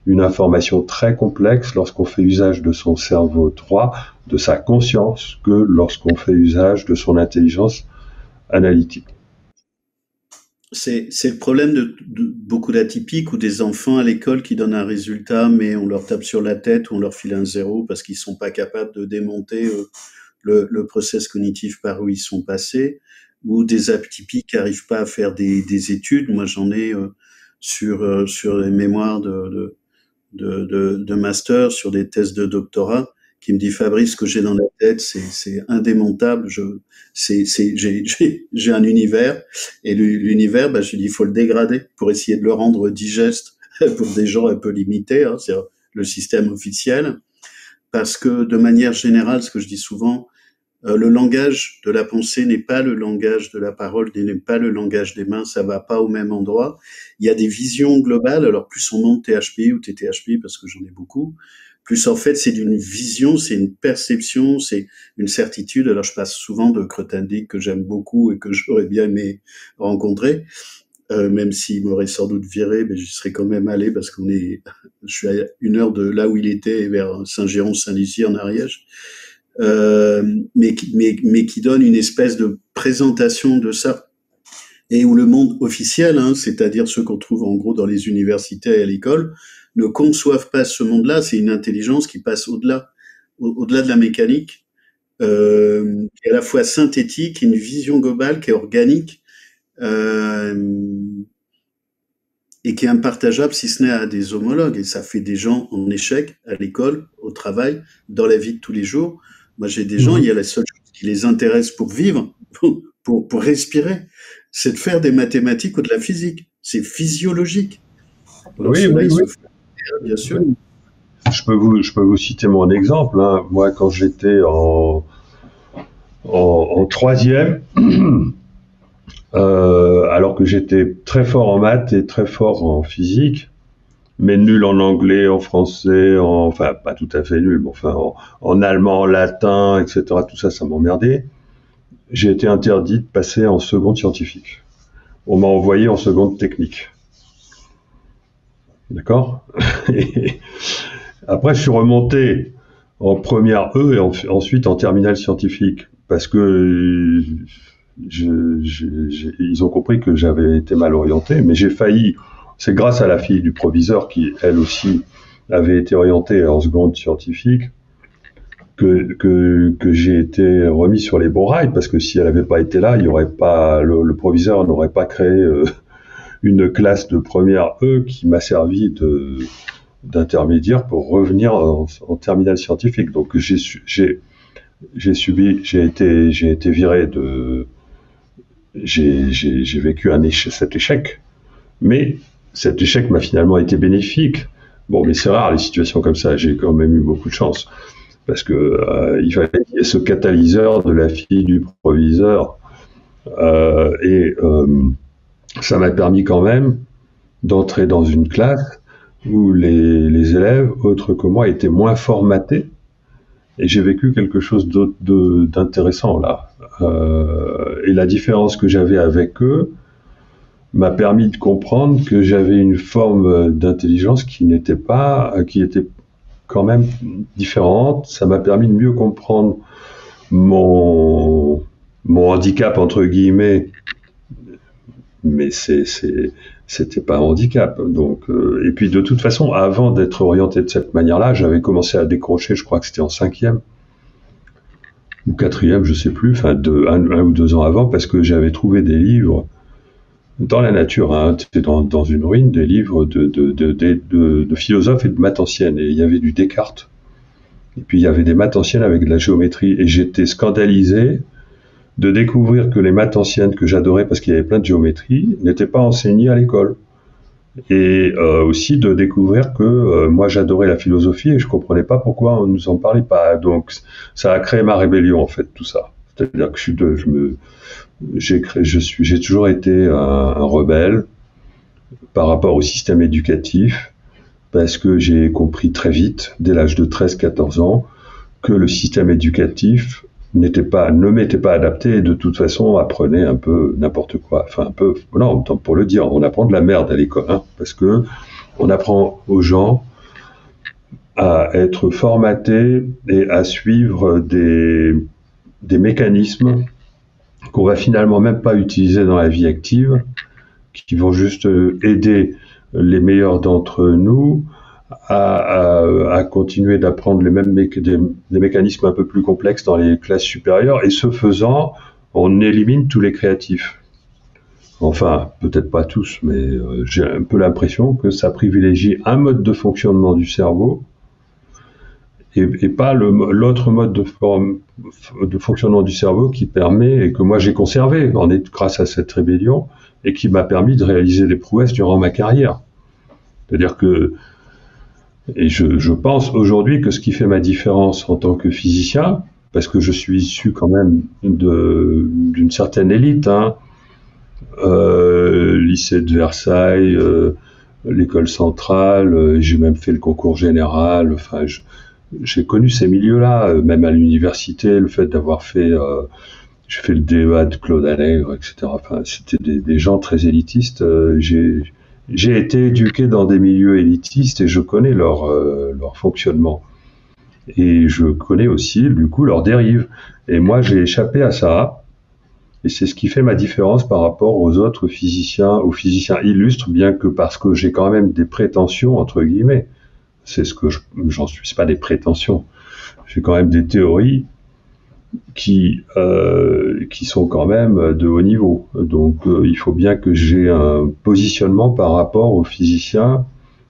une information très complexe lorsqu'on fait usage de son cerveau droit, de sa conscience, que lorsqu'on fait usage de son intelligence analytique. C'est le problème de beaucoup d'atypiques ou des enfants à l'école qui donnent un résultat, mais on leur tape sur la tête ou on leur file un zéro parce qu'ils sont pas capables de démonter le process cognitif par où ils sont passés, ou des atypiques qui arrivent pas à faire des études. Moi, j'en ai sur les mémoires de master, sur des thèses de doctorat, qui me dit Fabrice, ce que j'ai dans la tête, c'est indémontable. J'ai un univers, et l'univers, bah, je lui dis, il faut le dégrader pour essayer de le rendre digeste pour des gens un peu limités, hein, c'est le système officiel, parce que de manière générale, ce que je dis souvent, le langage de la pensée n'est pas le langage de la parole, n'est pas le langage des mains, ça va pas au même endroit. Il y a des visions globales, alors plus on monte THP ou TTHP, parce que j'en ai beaucoup, plus en fait c'est d'une vision, c'est une perception, c'est une certitude. Alors je passe souvent de Grothendieck, que j'aime beaucoup et que j'aurais bien aimé rencontrer, même s'il m'aurait sans doute viré, mais j'y serais quand même allé parce je suis à 1 heure de là où il était, vers Saint-Géron-Saint-Lucie en Ariège. Mais qui donne une espèce de présentation de ça, et où le monde officiel, hein, c'est-à-dire ceux qu'on trouve en gros dans les universités et à l'école, ne conçoivent pas ce monde-là. C'est une intelligence qui passe au-delà de la mécanique, qui est à la fois synthétique, une vision globale qui est organique, euh, et qui est impartageable si ce n'est à des homologues. Et ça fait des gens en échec à l'école, au travail, dans la vie de tous les jours. Moi, j'ai des gens, il y a la seule chose qui les intéresse pour vivre, pour respirer, c'est de faire des mathématiques ou de la physique. C'est physiologique. Alors, Oui, cela, oui, il oui. se fait, bien sûr. Je peux vous citer mon exemple, hein. Moi, quand j'étais en troisième, alors que j'étais très fort en maths et très fort en physique, mais nul en anglais, en français, enfin pas tout à fait nul, mais enfin en allemand, en latin, etc. Tout ça, ça m'emmerdait. J'ai été interdit de passer en seconde scientifique. On m'a envoyé en seconde technique. D'accord. Et après, je suis remonté en première E et ensuite en terminale scientifique parce que ils ont compris que j'avais été mal orienté, mais j'ai failli. C'est grâce à la fille du proviseur qui, elle aussi, avait été orientée en seconde scientifique que j'ai été remis sur les bons rails, parce que si elle n'avait pas été là, il y aurait pas, le proviseur n'aurait pas créé une classe de première E qui m'a servi d'intermédiaire pour revenir en terminale scientifique. Donc j'ai été viré de, j'ai vécu cet échec, mais cet échec m'a finalement été bénéfique. Bon, mais c'est rare les situations comme ça. J'ai quand même eu beaucoup de chance parce que il fallait qu'il y ait ce catalyseur de la fille du proviseur et ça m'a permis quand même d'entrer dans une classe où les élèves, autres que moi, étaient moins formatés. Et j'ai vécu quelque chose d'intéressant là. Et la différence que j'avais avec eux m'a permis de comprendre que j'avais une forme d'intelligence qui était quand même différente. Ça m'a permis de mieux comprendre mon handicap entre guillemets, mais c'était pas un handicap. Donc, et puis de toute façon, avant d'être orienté de cette manière-là, j'avais commencé à décrocher, je crois que c'était en 5e ou 4e, je sais plus, enfin un ou 2 ans avant, parce que j'avais trouvé des livres dans la nature, hein, dans une ruine, des livres de philosophes et de maths anciennes. Et il y avait du Descartes, et puis il y avait des maths anciennes avec de la géométrie, et j'étais scandalisé de découvrir que les maths anciennes que j'adorais parce qu'il y avait plein de géométrie n'étaient pas enseignées à l'école. Et aussi de découvrir que moi j'adorais la philosophie et je comprenais pas pourquoi on nous en parlait pas. Donc ça a créé ma rébellion en fait, tout ça. C'est-à-dire que j'ai toujours été un rebelle par rapport au système éducatif parce que j'ai compris très vite, dès l'âge de 13-14 ans, que le système éducatif ne m'était pas adapté et de toute façon apprenait un peu n'importe quoi. Enfin, un peu, non, pour le dire, on apprend de la merde à l'école, hein, parce que on apprend aux gens à être formatés et à suivre des mécanismes qu'on va finalement même pas utiliser dans la vie active, qui vont juste aider les meilleurs d'entre nous à continuer d'apprendre des mécanismes un peu plus complexes dans les classes supérieures, et ce faisant, on élimine tous les créatifs. Enfin, peut-être pas tous, mais j'ai un peu l'impression que ça privilégie un mode de fonctionnement du cerveau et pas l'autre mode de fonctionnement du cerveau qui permet, et que moi j'ai conservé grâce à cette rébellion, et qui m'a permis de réaliser des prouesses durant ma carrière. C'est-à-dire que et je pense aujourd'hui que ce qui fait ma différence en tant que physicien, parce que je suis issu quand même d'une certaine élite, hein, lycée de Versailles, l'école centrale, j'ai même fait le concours général, enfin j'ai connu ces milieux-là, même à l'université, le fait d'avoir fait, j'ai fait le DEA de Claude Allègre, etc. Enfin, c'était des gens très élitistes, j'ai été éduqué dans des milieux élitistes et je connais leur fonctionnement. Et je connais aussi, du coup, leurs dérives. Et moi, j'ai échappé à ça. Et c'est ce qui fait ma différence par rapport aux autres physiciens, aux physiciens illustres, bien que parce que j'ai quand même des prétentions, entre guillemets. C'est ce que j'en suis, c'est pas des prétentions. J'ai quand même des théories qui sont quand même de haut niveau. Donc il faut bien que j'ai un positionnement par rapport aux physiciens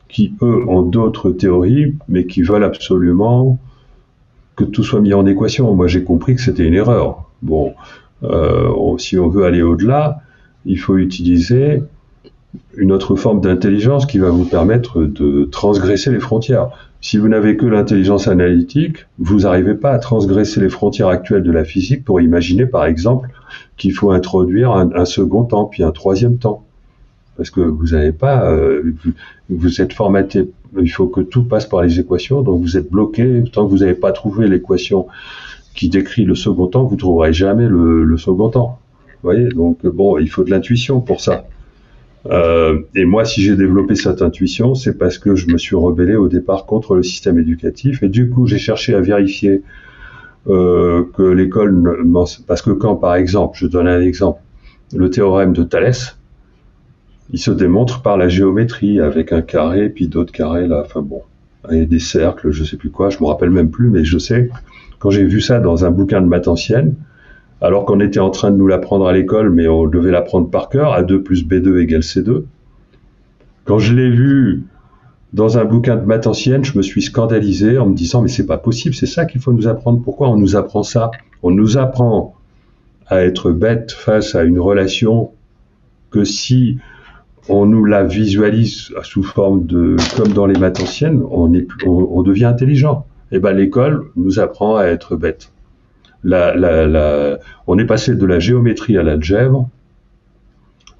qui, eux, ont d'autres théories, mais qui veulent absolument que tout soit mis en équation. Moi, j'ai compris que c'était une erreur. Bon, si on veut aller au-delà, il faut utiliser une autre forme d'intelligence qui va vous permettre de transgresser les frontières. Si vous n'avez que l'intelligence analytique, vous n'arrivez pas à transgresser les frontières actuelles de la physique pour imaginer, par exemple, qu'il faut introduire un second temps, puis un troisième temps. Parce que vous n'avez pas, vous êtes formaté, il faut que tout passe par les équations, donc vous êtes bloqué. Tant que vous n'avez pas trouvé l'équation qui décrit le second temps, vous ne trouverez jamais le second temps. Vous voyez, donc bon, il faut de l'intuition pour ça. Et moi, si j'ai développé cette intuition, c'est parce que je me suis rebellé au départ contre le système éducatif, et du coup, j'ai cherché à vérifier que l'école, parce que quand, par exemple, je donne un exemple, le théorème de Thalès, il se démontre par la géométrie, avec un carré, puis d'autres carrés, là, enfin bon, et des cercles, je sais plus quoi, je me rappelle même plus, mais je sais, quand j'ai vu ça dans un bouquin de maths ancienne, alors qu'on était en train de nous l'apprendre à l'école, mais on devait l'apprendre par cœur, A2 plus B2 égale C2. Quand je l'ai vu dans un bouquin de maths ancienne, je me suis scandalisé en me disant, mais c'est pas possible, c'est ça qu'il faut nous apprendre. Pourquoi on nous apprend ça? On nous apprend à être bête face à une relation que si on nous la visualise sous forme de, comme dans les maths anciennes, on devient intelligent. Et ben l'école nous apprend à être bête. On est passé de la géométrie à l'algèbre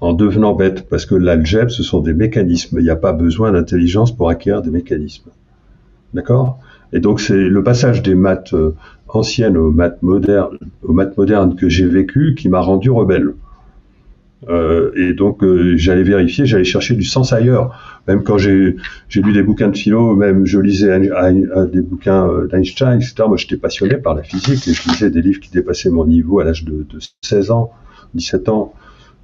en devenant bête, parce que l'algèbre, ce sont des mécanismes. Il n'y a pas besoin d'intelligence pour acquérir des mécanismes. D'accord? Et donc, c'est le passage des maths anciennes aux maths modernes que j'ai vécu qui m'a rendu rebelle. Et donc, j'allais vérifier, j'allais chercher du sens ailleurs. Même quand j'ai lu des bouquins de philo, même je lisais des bouquins d'Einstein, etc. Moi, j'étais passionné par la physique et je lisais des livres qui dépassaient mon niveau à l'âge de 16 ans, 17 ans,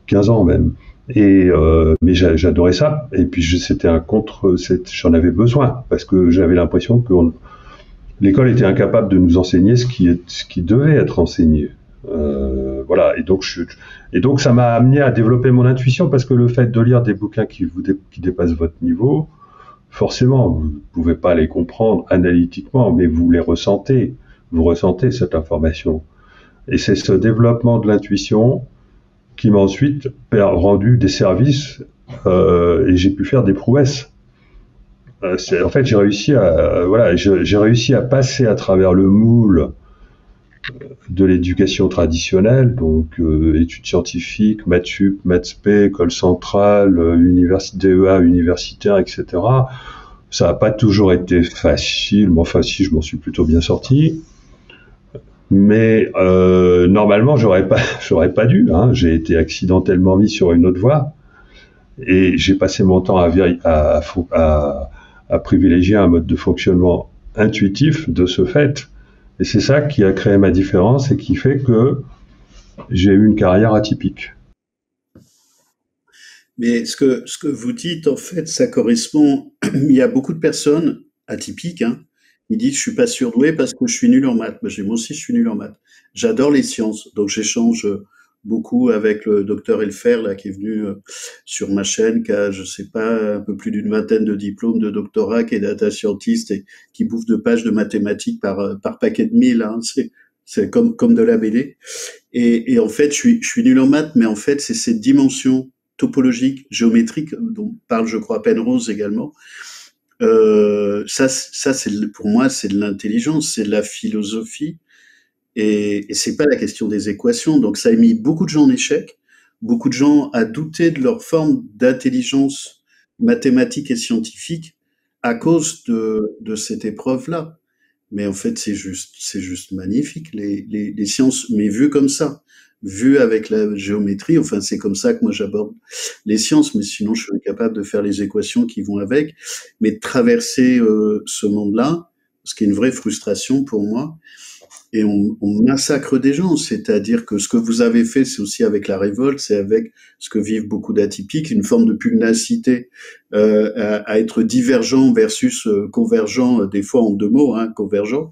15 ans même. Mais j'adorais ça. Et puis, j'en avais besoin parce que j'avais l'impression que l'école était incapable de nous enseigner ce qui devait être enseigné. Voilà, et donc ça m'a amené à développer mon intuition, parce que le fait de lire des bouquins qui dépassent votre niveau, forcément, vous ne pouvez pas les comprendre analytiquement, mais vous ressentez cette information. Et c'est ce développement de l'intuition qui m'a ensuite rendu des services et j'ai pu faire des prouesses. En fait, j'ai réussi à passer à travers le moule de l'éducation traditionnelle, donc études scientifiques, maths sup, maths spé, école centrale, DEA universitaire, etc. Ça n'a pas toujours été facile, mais enfin si, je m'en suis plutôt bien sorti. Mais normalement, j'aurais pas dû. Hein. J'ai été accidentellement mis sur une autre voie, et j'ai passé mon temps à privilégier un mode de fonctionnement intuitif de ce fait. Et c'est ça qui a créé ma différence et qui fait que j'ai eu une carrière atypique. Mais ce que vous dites, en fait, ça correspond. Il y a beaucoup de personnes atypiques, hein. Ils disent, je suis pas surdoué parce que je suis nul en maths. Moi aussi, je suis nul en maths. J'adore les sciences, donc j'échange beaucoup avec le docteur Elfer, là, qui est venu sur ma chaîne, qui a, je sais pas, un peu plus d'une vingtaine de diplômes de doctorat, qui est data scientist et qui bouffe de pages de mathématiques par paquet de 1000, hein. C'est comme de la BD. Et en fait, je suis nul en maths, mais en fait, c'est cette dimension topologique, géométrique, dont parle, je crois, Penrose également. Ça, pour moi, c'est de l'intelligence, c'est de la philosophie, et c'est pas la question des équations. Donc, ça a mis beaucoup de gens en échec, beaucoup de gens à douter de leur forme d'intelligence mathématique et scientifique à cause de cette épreuve-là. Mais en fait, c'est juste magnifique, les sciences, mais vues comme ça, vues avec la géométrie. Enfin, c'est comme ça que moi j'aborde les sciences, mais sinon je suis incapable de faire les équations qui vont avec. Mais de traverser ce monde-là, ce qui est une vraie frustration pour moi, et on massacre des gens. C'est-à-dire que ce que vous avez fait, c'est aussi avec la révolte, c'est avec ce que vivent beaucoup d'atypiques, une forme de pugnacité à être divergent versus convergent, des fois en deux mots, hein, convergent.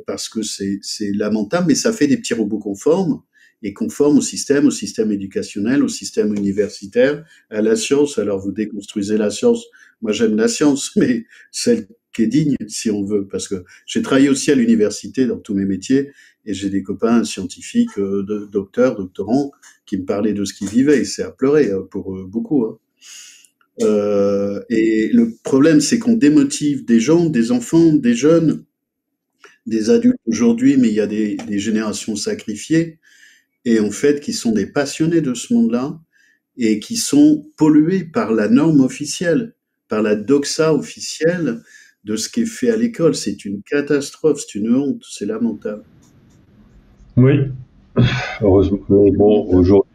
parce que c'est lamentable, mais ça fait des petits robots conformes, et conformes au système éducationnel, au système universitaire, à la science. Alors vous déconstruisez la science. Moi j'aime la science, mais celle qui est digne, si on veut, parce que j'ai travaillé aussi à l'université dans tous mes métiers, et j'ai des copains scientifiques, doctorants, qui me parlaient de ce qu'ils vivaient, et c'est à pleurer pour beaucoup. Hein. Et le problème, c'est qu'on démotive des gens, des enfants, des jeunes, des adultes aujourd'hui, mais il y a des générations sacrifiées, et en fait, qui sont des passionnés de ce monde-là, et qui sont pollués par la norme officielle, par la doxa officielle de ce qui est fait à l'école. C'est une catastrophe, c'est une honte, c'est lamentable. Oui, heureusement. Mais bon, aujourd'hui,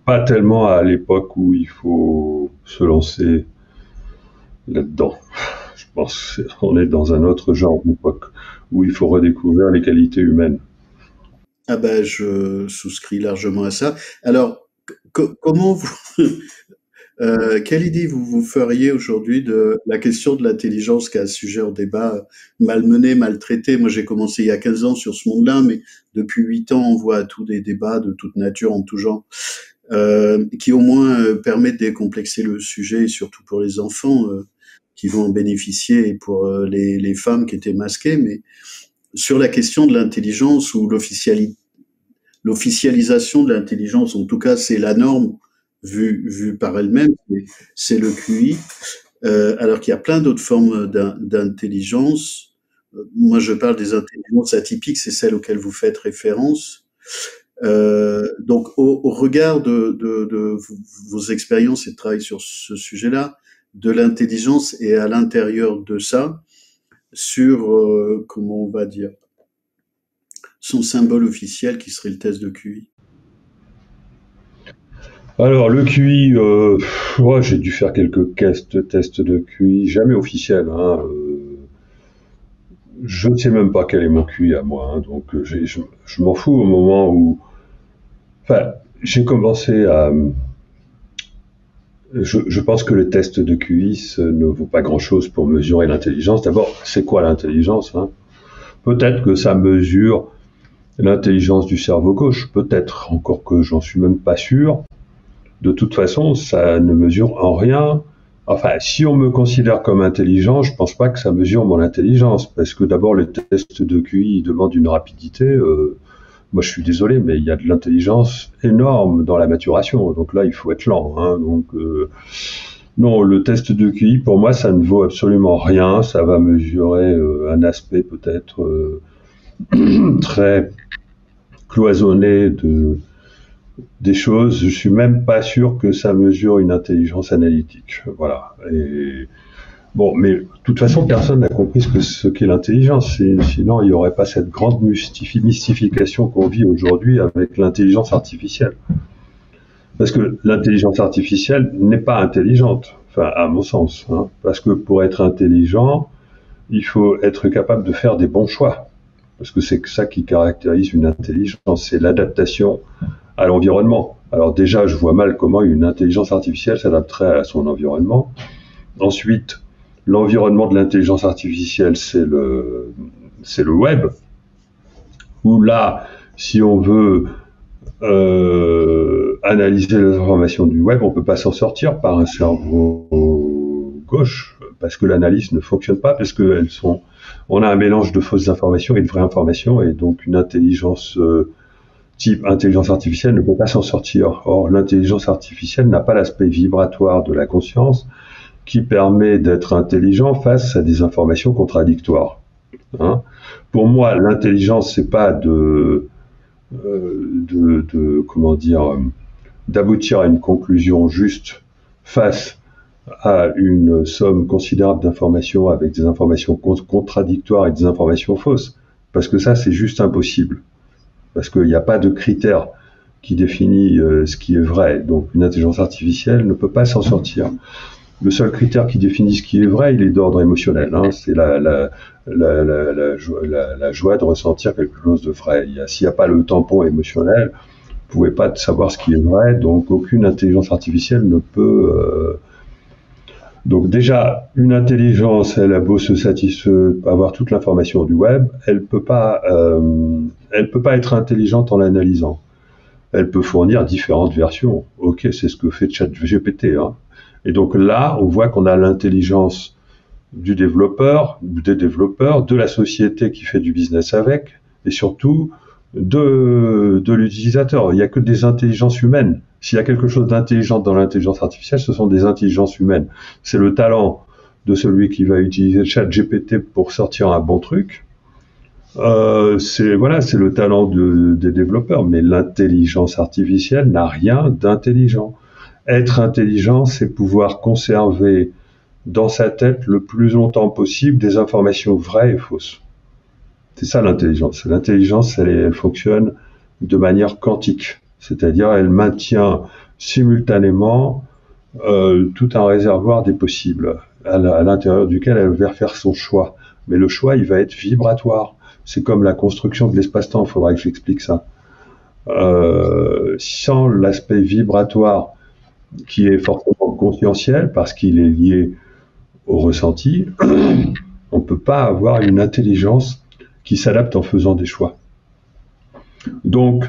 pas tellement à l'époque où il faut se lancer là-dedans. Je pense qu'on est dans un autre genre d'époque où il faut redécouvrir les qualités humaines. Ah ben, je souscris largement à ça. Alors, comment vous, quelle idée vous feriez aujourd'hui de la question de l'intelligence, qui est un sujet en débat malmené, maltraité? Moi, j'ai commencé il y a 15 ans sur ce monde-là, mais depuis 8 ans, on voit tous des débats de toute nature, en tout genre, qui au moins permettent de décomplexer le sujet, et surtout pour les enfants qui vont en bénéficier, et pour les femmes qui étaient masquées. Mais sur la question de l'intelligence, ou l'officialisation de l'intelligence, en tout cas, c'est la norme vue par elle-même, c'est le QI, alors qu'il y a plein d'autres formes d'intelligence. Moi, je parle des intelligences atypiques, c'est celles auxquelles vous faites référence. Donc, au regard de vos expériences et de travail sur ce sujet-là, de l'intelligence, et à l'intérieur de ça, sur, comment on va dire, son symbole officiel qui serait le test de QI. Alors, le QI, ouais, j'ai dû faire quelques tests de QI, jamais officiels. Hein, je ne sais même pas quel est mon QI à moi, hein, donc je m'en fous au moment où... Enfin, j'ai commencé à... Je pense que le test de QI ne vaut pas grand-chose pour mesurer l'intelligence. D'abord, c'est quoi l'intelligence, hein? Peut-être que ça mesure l'intelligence du cerveau gauche, peut-être, encore que j'en suis même pas sûr. De toute façon, ça ne mesure en rien. Enfin, si on me considère comme intelligent, je pense pas que ça mesure mon intelligence, parce que d'abord, les tests de QI demandent une rapidité. Moi, je suis désolé, mais il y a de l'intelligence énorme dans la maturation. Donc là, il faut être lent. Hein, donc, non, le test de QI, pour moi, ça ne vaut absolument rien. Ça va mesurer un aspect peut-être très cloisonné des choses. Je suis même pas sûr que ça mesure une intelligence analytique. Voilà. Et bon, mais de toute façon, personne n'a compris ce qu'est l'intelligence. Sinon, il n'y aurait pas cette grande mystification qu'on vit aujourd'hui avec l'intelligence artificielle. Parce que l'intelligence artificielle n'est pas intelligente, enfin, à mon sens. Hein, parce que pour être intelligent, il faut être capable de faire des bons choix. Parce que c'est ça qui caractérise une intelligence, c'est l'adaptation à l'environnement. Alors déjà, je vois mal comment une intelligence artificielle s'adapterait à son environnement. Ensuite, l'environnement de l'intelligence artificielle, c'est le web, où là, si on veut analyser les informations du web, on ne peut pas s'en sortir par un cerveau gauche, parce que l'analyse ne fonctionne pas, parce on a un mélange de fausses informations et de vraies informations, et donc une intelligence type intelligence artificielle ne peut pas s'en sortir. Or, l'intelligence artificielle n'a pas l'aspect vibratoire de la conscience qui permet d'être intelligent face à des informations contradictoires. Hein. Pour moi, l'intelligence, c'est pas comment dire, d'aboutir à une conclusion juste face à une somme considérable d'informations avec des informations contradictoires et des informations fausses, parce que ça, c'est juste impossible. Parce qu'il n'y a pas de critère qui définit ce qui est vrai. Donc une intelligence artificielle ne peut pas s'en sortir. Le seul critère qui définit ce qui est vrai, il est d'ordre émotionnel. Hein. C'est la joie de ressentir quelque chose de vrai. S'il n'y a pas le tampon émotionnel, vous ne pouvez pas savoir ce qui est vrai. Donc aucune intelligence artificielle ne Donc déjà, une intelligence, elle a beau se satisfaire, avoir toute l'information du web, elle peut pas être intelligente en l'analysant. Elle peut fournir différentes versions. Ok, c'est ce que fait ChatGPT. Hein. Et donc là, on voit qu'on a l'intelligence du développeur, des développeurs, de la société qui fait du business avec, et surtout de l'utilisateur. Il n'y a que des intelligences humaines. S'il y a quelque chose d'intelligent dans l'intelligence artificielle, ce sont des intelligences humaines. C'est le talent de celui qui va utiliser ChatGPT pour sortir un bon truc. C'est le talent des développeurs, mais l'intelligence artificielle n'a rien d'intelligent. Être intelligent, c'est pouvoir conserver dans sa tête le plus longtemps possible des informations vraies et fausses. C'est ça l'intelligence. L'intelligence, elle fonctionne de manière quantique, c'est-à-dire elle maintient simultanément tout un réservoir des possibles à l'intérieur duquel elle va faire son choix. Mais le choix, il va être vibratoire. C'est comme la construction de l'espace-temps, il faudra que j'explique ça. Sans l'aspect vibratoire qui est fortement conscientiel, parce qu'il est lié au ressenti, on ne peut pas avoir une intelligence qui s'adapte en faisant des choix. Donc,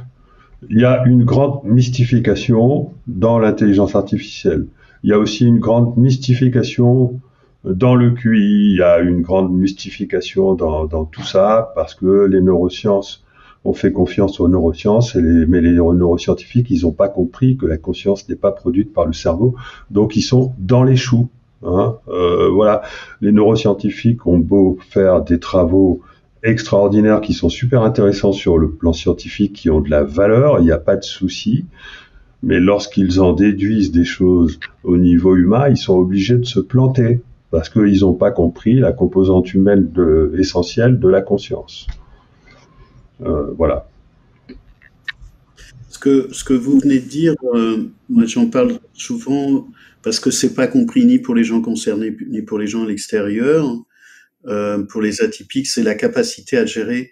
il y a une grande mystification dans l'intelligence artificielle. Il y a aussi une grande mystification dans le QI, il y a une grande mystification dans tout ça, parce que les neurosciences ont fait confiance aux neurosciences, mais les neuroscientifiques, ils n'ont pas compris que la conscience n'est pas produite par le cerveau, donc ils sont dans les choux. Hein. Voilà, les neuroscientifiques ont beau faire des travaux extraordinaires qui sont super intéressants sur le plan scientifique, qui ont de la valeur, il n'y a pas de souci, mais lorsqu'ils en déduisent des choses au niveau humain, ils sont obligés de se planter, parce qu'ils n'ont pas compris la composante humaine essentielle de la conscience. Voilà. Ce que vous venez de dire, moi j'en parle souvent parce que c'est pas compris ni pour les gens concernés ni pour les gens à l'extérieur. Pour les atypiques, c'est la capacité à gérer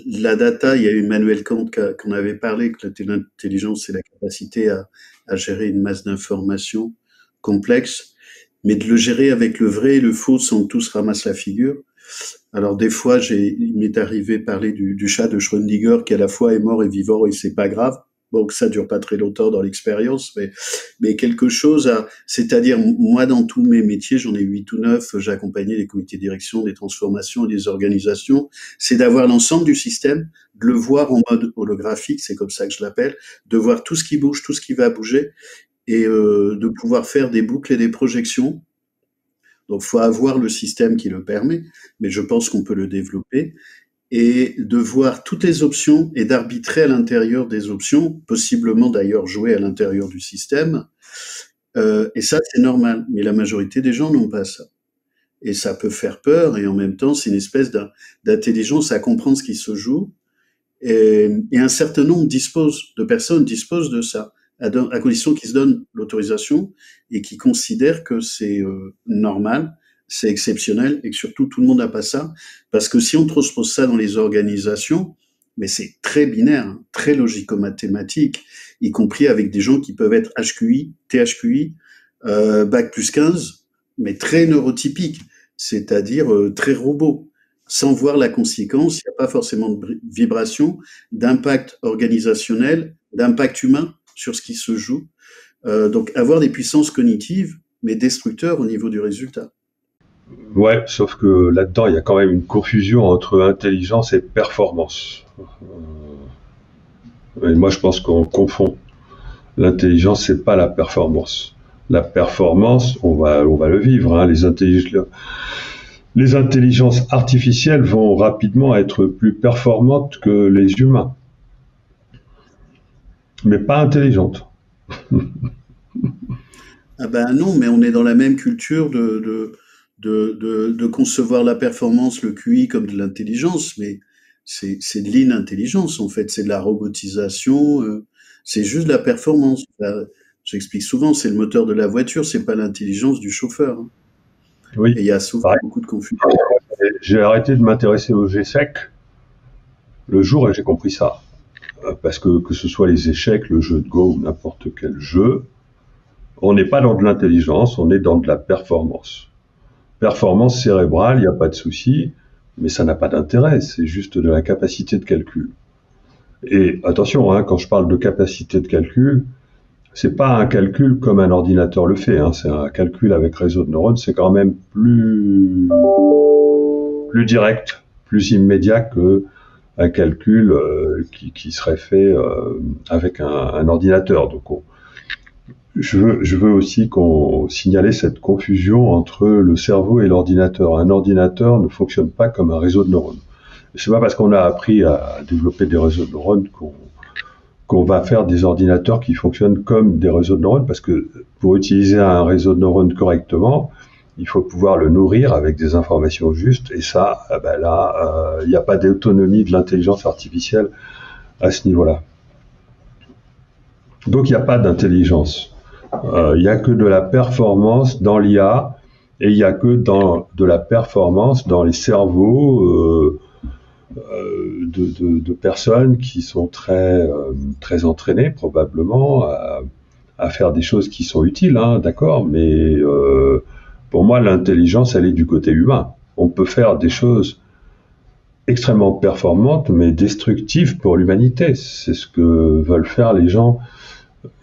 la data. Il y a eu Emmanuel Kant qu'on avait parlé que l'intelligence, c'est la capacité à gérer une masse d'informations complexes, mais de le gérer avec le vrai et le faux sans que tout se ramasse la figure. Alors des fois, il m'est arrivé parler du chat de Schrödinger qui à la fois est mort et vivant et c'est pas grave. Bon, ça dure pas très longtemps dans l'expérience, mais quelque chose c'est-à-dire, moi, dans tous mes métiers, j'en ai 8 ou 9, j'ai accompagné les comités de direction, des transformations et des organisations, c'est d'avoir l'ensemble du système, de le voir en mode holographique, c'est comme ça que je l'appelle, de voir tout ce qui bouge, tout ce qui va bouger, et de pouvoir faire des boucles et des projections. Donc, faut avoir le système qui le permet, mais je pense qu'on peut le développer, et de voir toutes les options et d'arbitrer à l'intérieur des options, possiblement d'ailleurs jouer à l'intérieur du système. Et ça, c'est normal, mais la majorité des gens n'ont pas ça. Et ça peut faire peur, et en même temps, c'est une espèce d'intelligence à comprendre ce qui se joue. Et un certain nombre de personnes disposent de ça, à condition qu'ils se donnent l'autorisation et qu'ils considèrent que c'est normal, c'est exceptionnel et que surtout tout le monde n'a pas ça. Parce que si on transpose ça dans les organisations, mais c'est très binaire, hein, très logico-mathématique, y compris avec des gens qui peuvent être HQI, THQI, bac plus 15, mais très neurotypiques, c'est-à-dire très robots. Sans voir la conséquence, il n'y a pas forcément de vibration, d'impact organisationnel, d'impact humain sur ce qui se joue. Donc avoir des puissances cognitives, mais destructeurs au niveau du résultat. Ouais, sauf que là-dedans, il y a quand même une confusion entre intelligence et performance. Et moi, je pense qu'on confond. L'intelligence, c'est pas la performance. La performance, on va le vivre. Hein. Les intelligences artificielles vont rapidement être plus performantes que les humains, mais pas intelligentes. Ah ben non, mais on est dans la même culture de concevoir la performance, le QI comme de l'intelligence, mais c'est de l'inintelligence en fait, c'est de la robotisation, c'est juste de la performance. J'explique souvent, c'est le moteur de la voiture, c'est pas l'intelligence du chauffeur. Hein. Oui. Et il y a souvent beaucoup de confusion. J'ai arrêté de m'intéresser aux échecs le jour où j'ai compris ça. Parce que ce soit les échecs, le jeu de Go ou n'importe quel jeu, on n'est pas dans de l'intelligence, on est dans de la performance. Performance cérébrale, il n'y a pas de souci, mais ça n'a pas d'intérêt, c'est juste de la capacité de calcul. Et attention, hein, quand je parle de capacité de calcul, c'est pas un calcul comme un ordinateur le fait, hein, c'est un calcul avec réseau de neurones, c'est quand même plus direct, plus immédiat que un calcul qui serait fait avec un ordinateur. Donc je veux aussi qu'on signaler cette confusion entre le cerveau et l'ordinateur. Un ordinateur ne fonctionne pas comme un réseau de neurones. C'est pas parce qu'on a appris à développer des réseaux de neurones qu'on va faire des ordinateurs qui fonctionnent comme des réseaux de neurones, parce que pour utiliser un réseau de neurones correctement, il faut pouvoir le nourrir avec des informations justes, et ça, il n'y a pas d'autonomie de l'intelligence artificielle à ce niveau-là. Donc il n'y a pas d'intelligence. Il n'y a que de la performance dans l'IA, et il n'y a que de la performance dans les cerveaux de personnes qui sont très entraînées probablement à faire des choses qui sont utiles, hein, d'accord, mais pour moi l'intelligence elle est du côté humain. On peut faire des choses extrêmement performantes mais destructives pour l'humanité. C'est ce que veulent faire les gens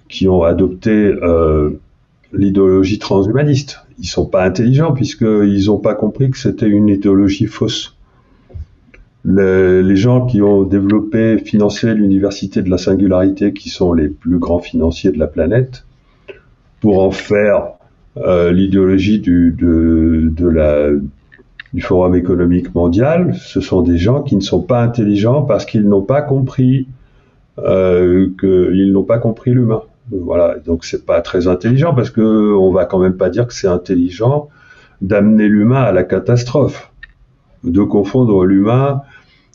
qui ont adopté l'idéologie transhumaniste. Ils sont pas intelligents puisqu'ils n'ont pas compris que c'était une idéologie fausse. Les gens qui ont développé, financé l'université de la singularité, qui sont les plus grands financiers de la planète, pour en faire l'idéologie du Forum économique mondial, ce sont des gens qui ne sont pas intelligents parce qu'ils n'ont pas compris l'humain. Voilà, donc c'est pas très intelligent parce que on va quand même pas dire que c'est intelligent d'amener l'humain à la catastrophe, de confondre l'humain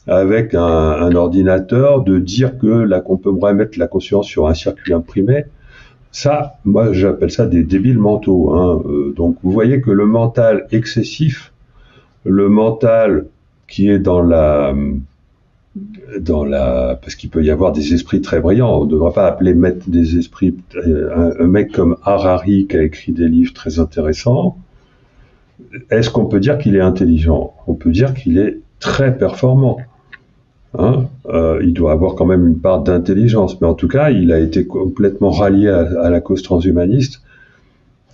avec un ordinateur, de dire qu'on peut remettre la conscience sur un circuit imprimé. Ça, moi j'appelle ça des débiles mentaux, hein. Donc vous voyez que le mental excessif, le mental qui est parce qu'il peut y avoir des esprits très brillants, on ne devrait pas appeler maître des esprits un mec comme Harari qui a écrit des livres très intéressants. Est-ce qu'on peut dire qu'il est intelligent? On peut dire qu'il est très performant. Hein, il doit avoir quand même une part d'intelligence, mais en tout cas, il a été complètement rallié à la cause transhumaniste,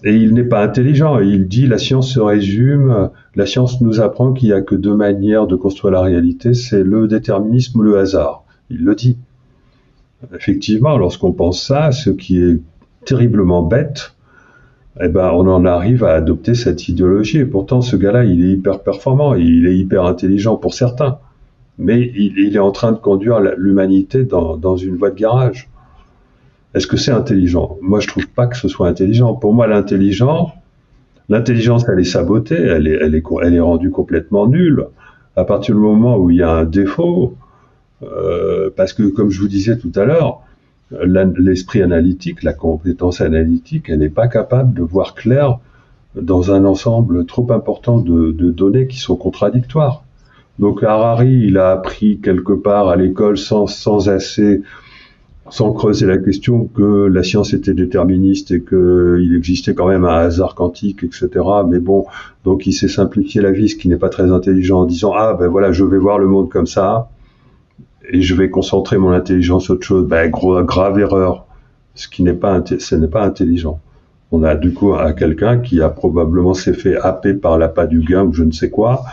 et il n'est pas intelligent. Il dit la science se résume, la science nous apprend qu'il n'y a que deux manières de construire la réalité, c'est le déterminisme ou le hasard. Il le dit. Effectivement, lorsqu'on pense ça, ce qui est terriblement bête, eh ben, on en arrive à adopter cette idéologie, et pourtant ce gars-là, il est hyper performant, il est hyper intelligent pour certains. Mais il est en train de conduire l'humanité dans une voie de garage. Est-ce que c'est intelligent? Moi, je trouve pas que ce soit intelligent. Pour moi, l'intelligence, elle est sabotée, elle est rendue complètement nulle. À partir du moment où il y a un défaut, parce que, comme je vous disais tout à l'heure, l'esprit analytique, la compétence analytique, elle n'est pas capable de voir clair dans un ensemble trop important de données qui sont contradictoires. Donc Harari, il a appris quelque part à l'école sans creuser la question que la science était déterministe et qu'il existait quand même un hasard quantique, etc. Mais bon, donc il s'est simplifié la vie, ce qui n'est pas très intelligent, en disant ah ben voilà, je vais voir le monde comme ça et je vais concentrer mon intelligence sur autre chose. Ben grave erreur, ce n'est pas intelligent. On a du coup quelqu'un qui a probablement s'est fait happer par l'appât du gain ou je ne sais quoi.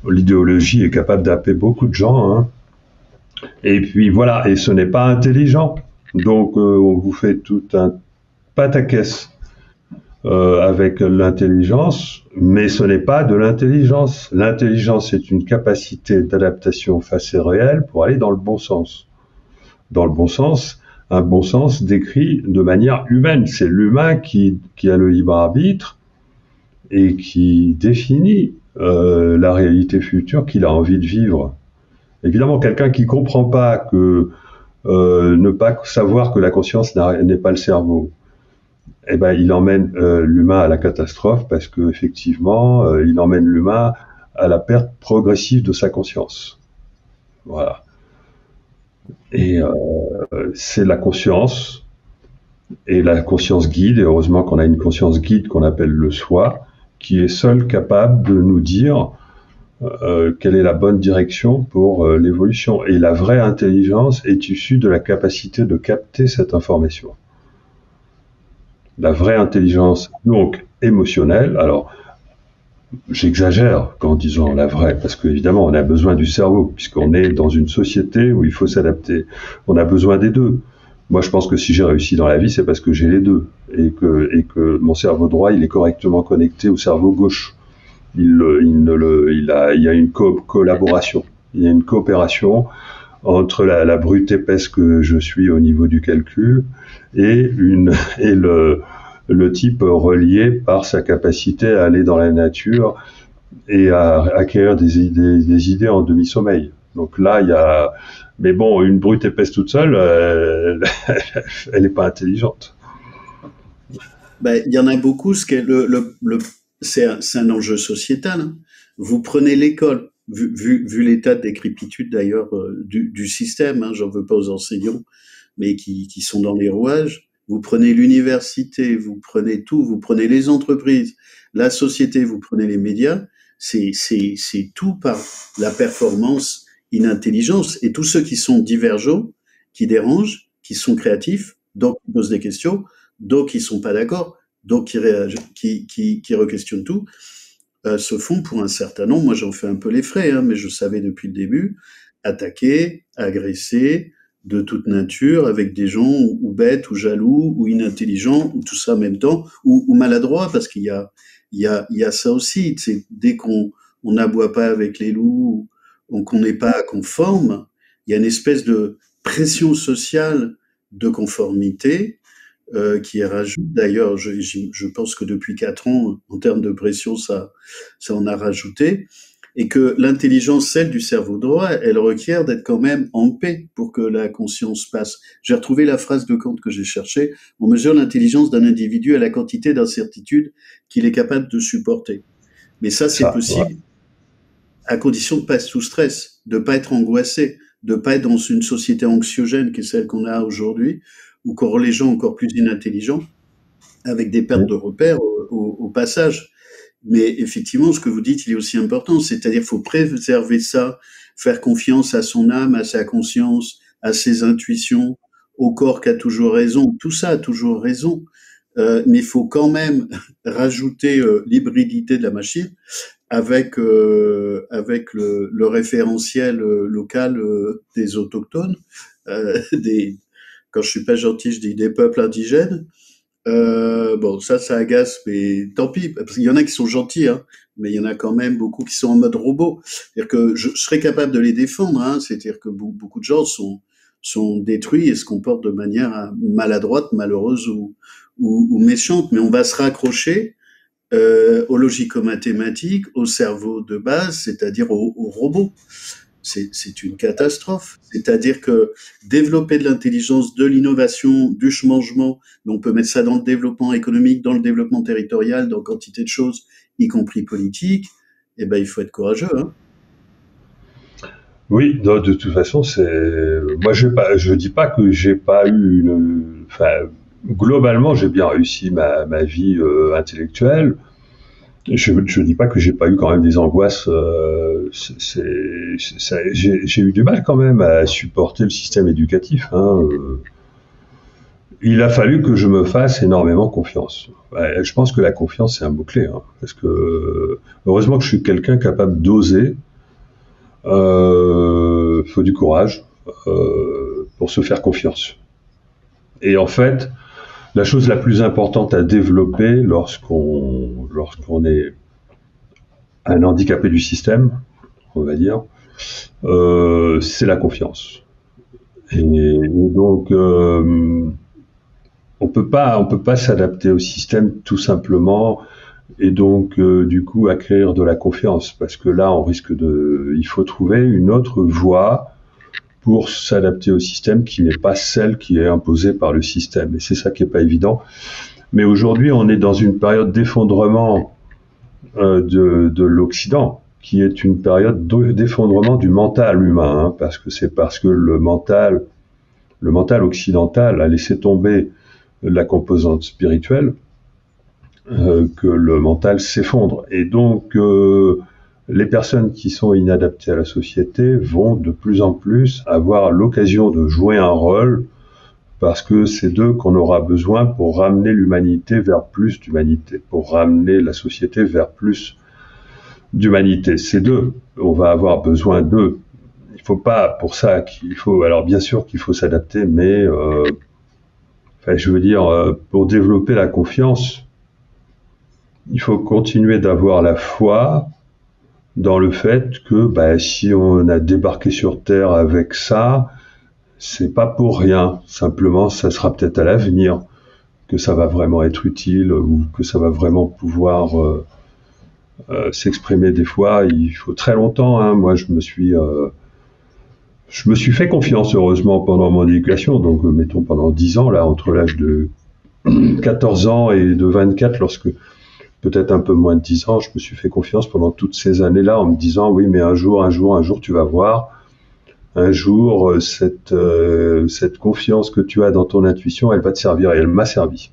L'idéologie est capable d'happer beaucoup de gens, hein. Et puis voilà, et ce n'est pas intelligent. Donc on vous fait tout un pataquès avec l'intelligence, mais ce n'est pas de l'intelligence. L'intelligence est une capacité d'adaptation face au réel pour aller dans le bon sens. Dans le bon sens, un bon sens décrit de manière humaine. C'est l'humain qui a le libre arbitre et qui définit la réalité future qu'il a envie de vivre. Évidemment, quelqu'un qui comprend pas que ne pas savoir que la conscience n'est pas le cerveau, eh ben il emmène l'humain à la catastrophe parce que effectivement, il emmène l'humain à la perte progressive de sa conscience. Voilà. Et c'est la conscience Et la conscience guide, et heureusement qu'on a une conscience guide qu'on appelle le soi, qui est seule capable de nous dire quelle est la bonne direction pour l'évolution. Et la vraie intelligence est issue de la capacité de capter cette information. La vraie intelligence, donc émotionnelle, alors j'exagère en disant la vraie, parce qu'évidemment on a besoin du cerveau, puisqu'on est dans une société où il faut s'adapter. On a besoin des deux. Moi je pense que si j'ai réussi dans la vie, c'est parce que j'ai les deux, et que mon cerveau droit, il est correctement connecté au cerveau gauche. Il y a une collaboration, il y a une coopération entre la brute épaisse que je suis au niveau du calcul et le type relié par sa capacité à aller dans la nature et à acquérir des idées en demi-sommeil. Donc là, il y a... Mais bon, une brute épaisse toute seule, elle n'est pas intelligente. Ben, il y en a beaucoup, c'est un enjeu sociétal, hein. Vous prenez l'école, vu l'état de décrépitude d'ailleurs du système, hein, j'en veux pas aux enseignants, mais qui sont dans les rouages. Vous prenez l'université, vous prenez tout, vous prenez les entreprises, la société, vous prenez les médias, c'est tout par la performance, inintelligence, et tous ceux qui sont divergents, qui dérangent, qui sont créatifs, donc qui posent des questions, donc qui sont pas d'accord, donc qui requestionnent tout, se font pour un certain nombre, moi j'en fais un peu les frais, hein, mais je savais depuis le début, attaquer, agresser, de toute nature, avec des gens ou bêtes, ou jaloux, ou inintelligents, ou tout ça en même temps, ou maladroits, parce il y a ça aussi, c'est dès qu'on n'aboie pas avec les loups, ou qu'on n'est pas conforme, il y a une espèce de pression sociale de conformité, qui rajoute. D'ailleurs, je pense que depuis 4 ans, en termes de pression, ça en a rajouté, et que l'intelligence, celle du cerveau droit, elle requiert d'être quand même en paix pour que la conscience passe. J'ai retrouvé la phrase de Kant que j'ai cherchée. On mesure l'intelligence d'un individu à la quantité d'incertitude qu'il est capable de supporter. Mais ça, c'est possible à condition de pas être sous stress, de pas être angoissé, de pas être dans une société anxiogène qui est celle qu'on a aujourd'hui, ou qu'ont les gens encore plus inintelligents, avec des pertes de repères au passage. Mais effectivement, ce que vous dites, il est aussi important, c'est-à-dire qu'il faut préserver ça, faire confiance à son âme, à sa conscience, à ses intuitions, au corps qui a toujours raison, tout ça a toujours raison, mais il faut quand même rajouter l'hybridité de la machine avec le référentiel local des autochtones, quand je suis pas gentil, je dis des peuples indigènes. Bon, ça agace, mais tant pis, parce qu'il y en a qui sont gentils, hein, mais il y en a quand même beaucoup qui sont en mode robot. C'est-à-dire que je serais capable de les défendre, hein, c'est-à-dire que beaucoup de gens sont détruits et se comportent de manière maladroite, malheureuse ou méchante, mais on va se raccrocher aux logico-mathématiques, au cerveau de base, c'est-à-dire au robot. C'est une catastrophe. C'est-à-dire que développer de l'intelligence, de l'innovation, du changement, mais on peut mettre ça dans le développement économique, dans le développement territorial, dans quantité de choses, y compris politique, eh ben, il faut être courageux, hein. Oui, de toute façon, moi je dis pas que j'ai pas eu enfin, globalement, j'ai bien réussi ma vie intellectuelle. Je dis pas que j'ai pas eu quand même des angoisses. J'ai eu du mal quand même à supporter le système éducatif, hein. Il a fallu que je me fasse énormément confiance. Ouais, je pense que la confiance c'est un mot clé, hein, parce que heureusement que je suis quelqu'un capable d'oser. Faut du courage pour se faire confiance. Et en fait, la chose la plus importante à développer lorsqu'on est un handicapé du système, on va dire, c'est la confiance. Et donc, on peut pas s'adapter au système tout simplement et donc du coup acquérir de la confiance, parce que là il faut trouver une autre voie pour s'adapter au système qui n'est pas celle qui est imposée par le système, et c'est ça qui est pas évident. Mais aujourd'hui on est dans une période d'effondrement de l'Occident, qui est une période d'effondrement du mental humain, hein, parce que le mental occidental a laissé tomber la composante spirituelle, que le mental s'effondre. Et donc, les personnes qui sont inadaptées à la société vont de plus en plus avoir l'occasion de jouer un rôle, parce que c'est d'eux qu'on aura besoin pour ramener l'humanité vers plus d'humanité, pour ramener la société vers plus d'humanité. C'est d'eux, on va avoir besoin d'eux. Il faut pas, pour ça, alors bien sûr qu'il faut s'adapter, mais je veux dire, pour développer la confiance, il faut continuer d'avoir la foi dans le fait que si on a débarqué sur Terre avec ça, c'est pas pour rien. Simplement, ça sera peut-être à l'avenir que ça va vraiment être utile ou que ça va vraiment pouvoir s'exprimer. Des fois, il faut très longtemps. Hein. Moi, je me suis fait confiance, heureusement, pendant mon éducation. Donc, mettons, pendant 10 ans, là, entre l'âge de 14 ans et de 24, lorsque peut-être un peu moins de 10 ans, je me suis fait confiance pendant toutes ces années-là en me disant, oui, mais un jour, tu vas voir, un jour, cette confiance que tu as dans ton intuition, elle va te servir, et elle m'a servi.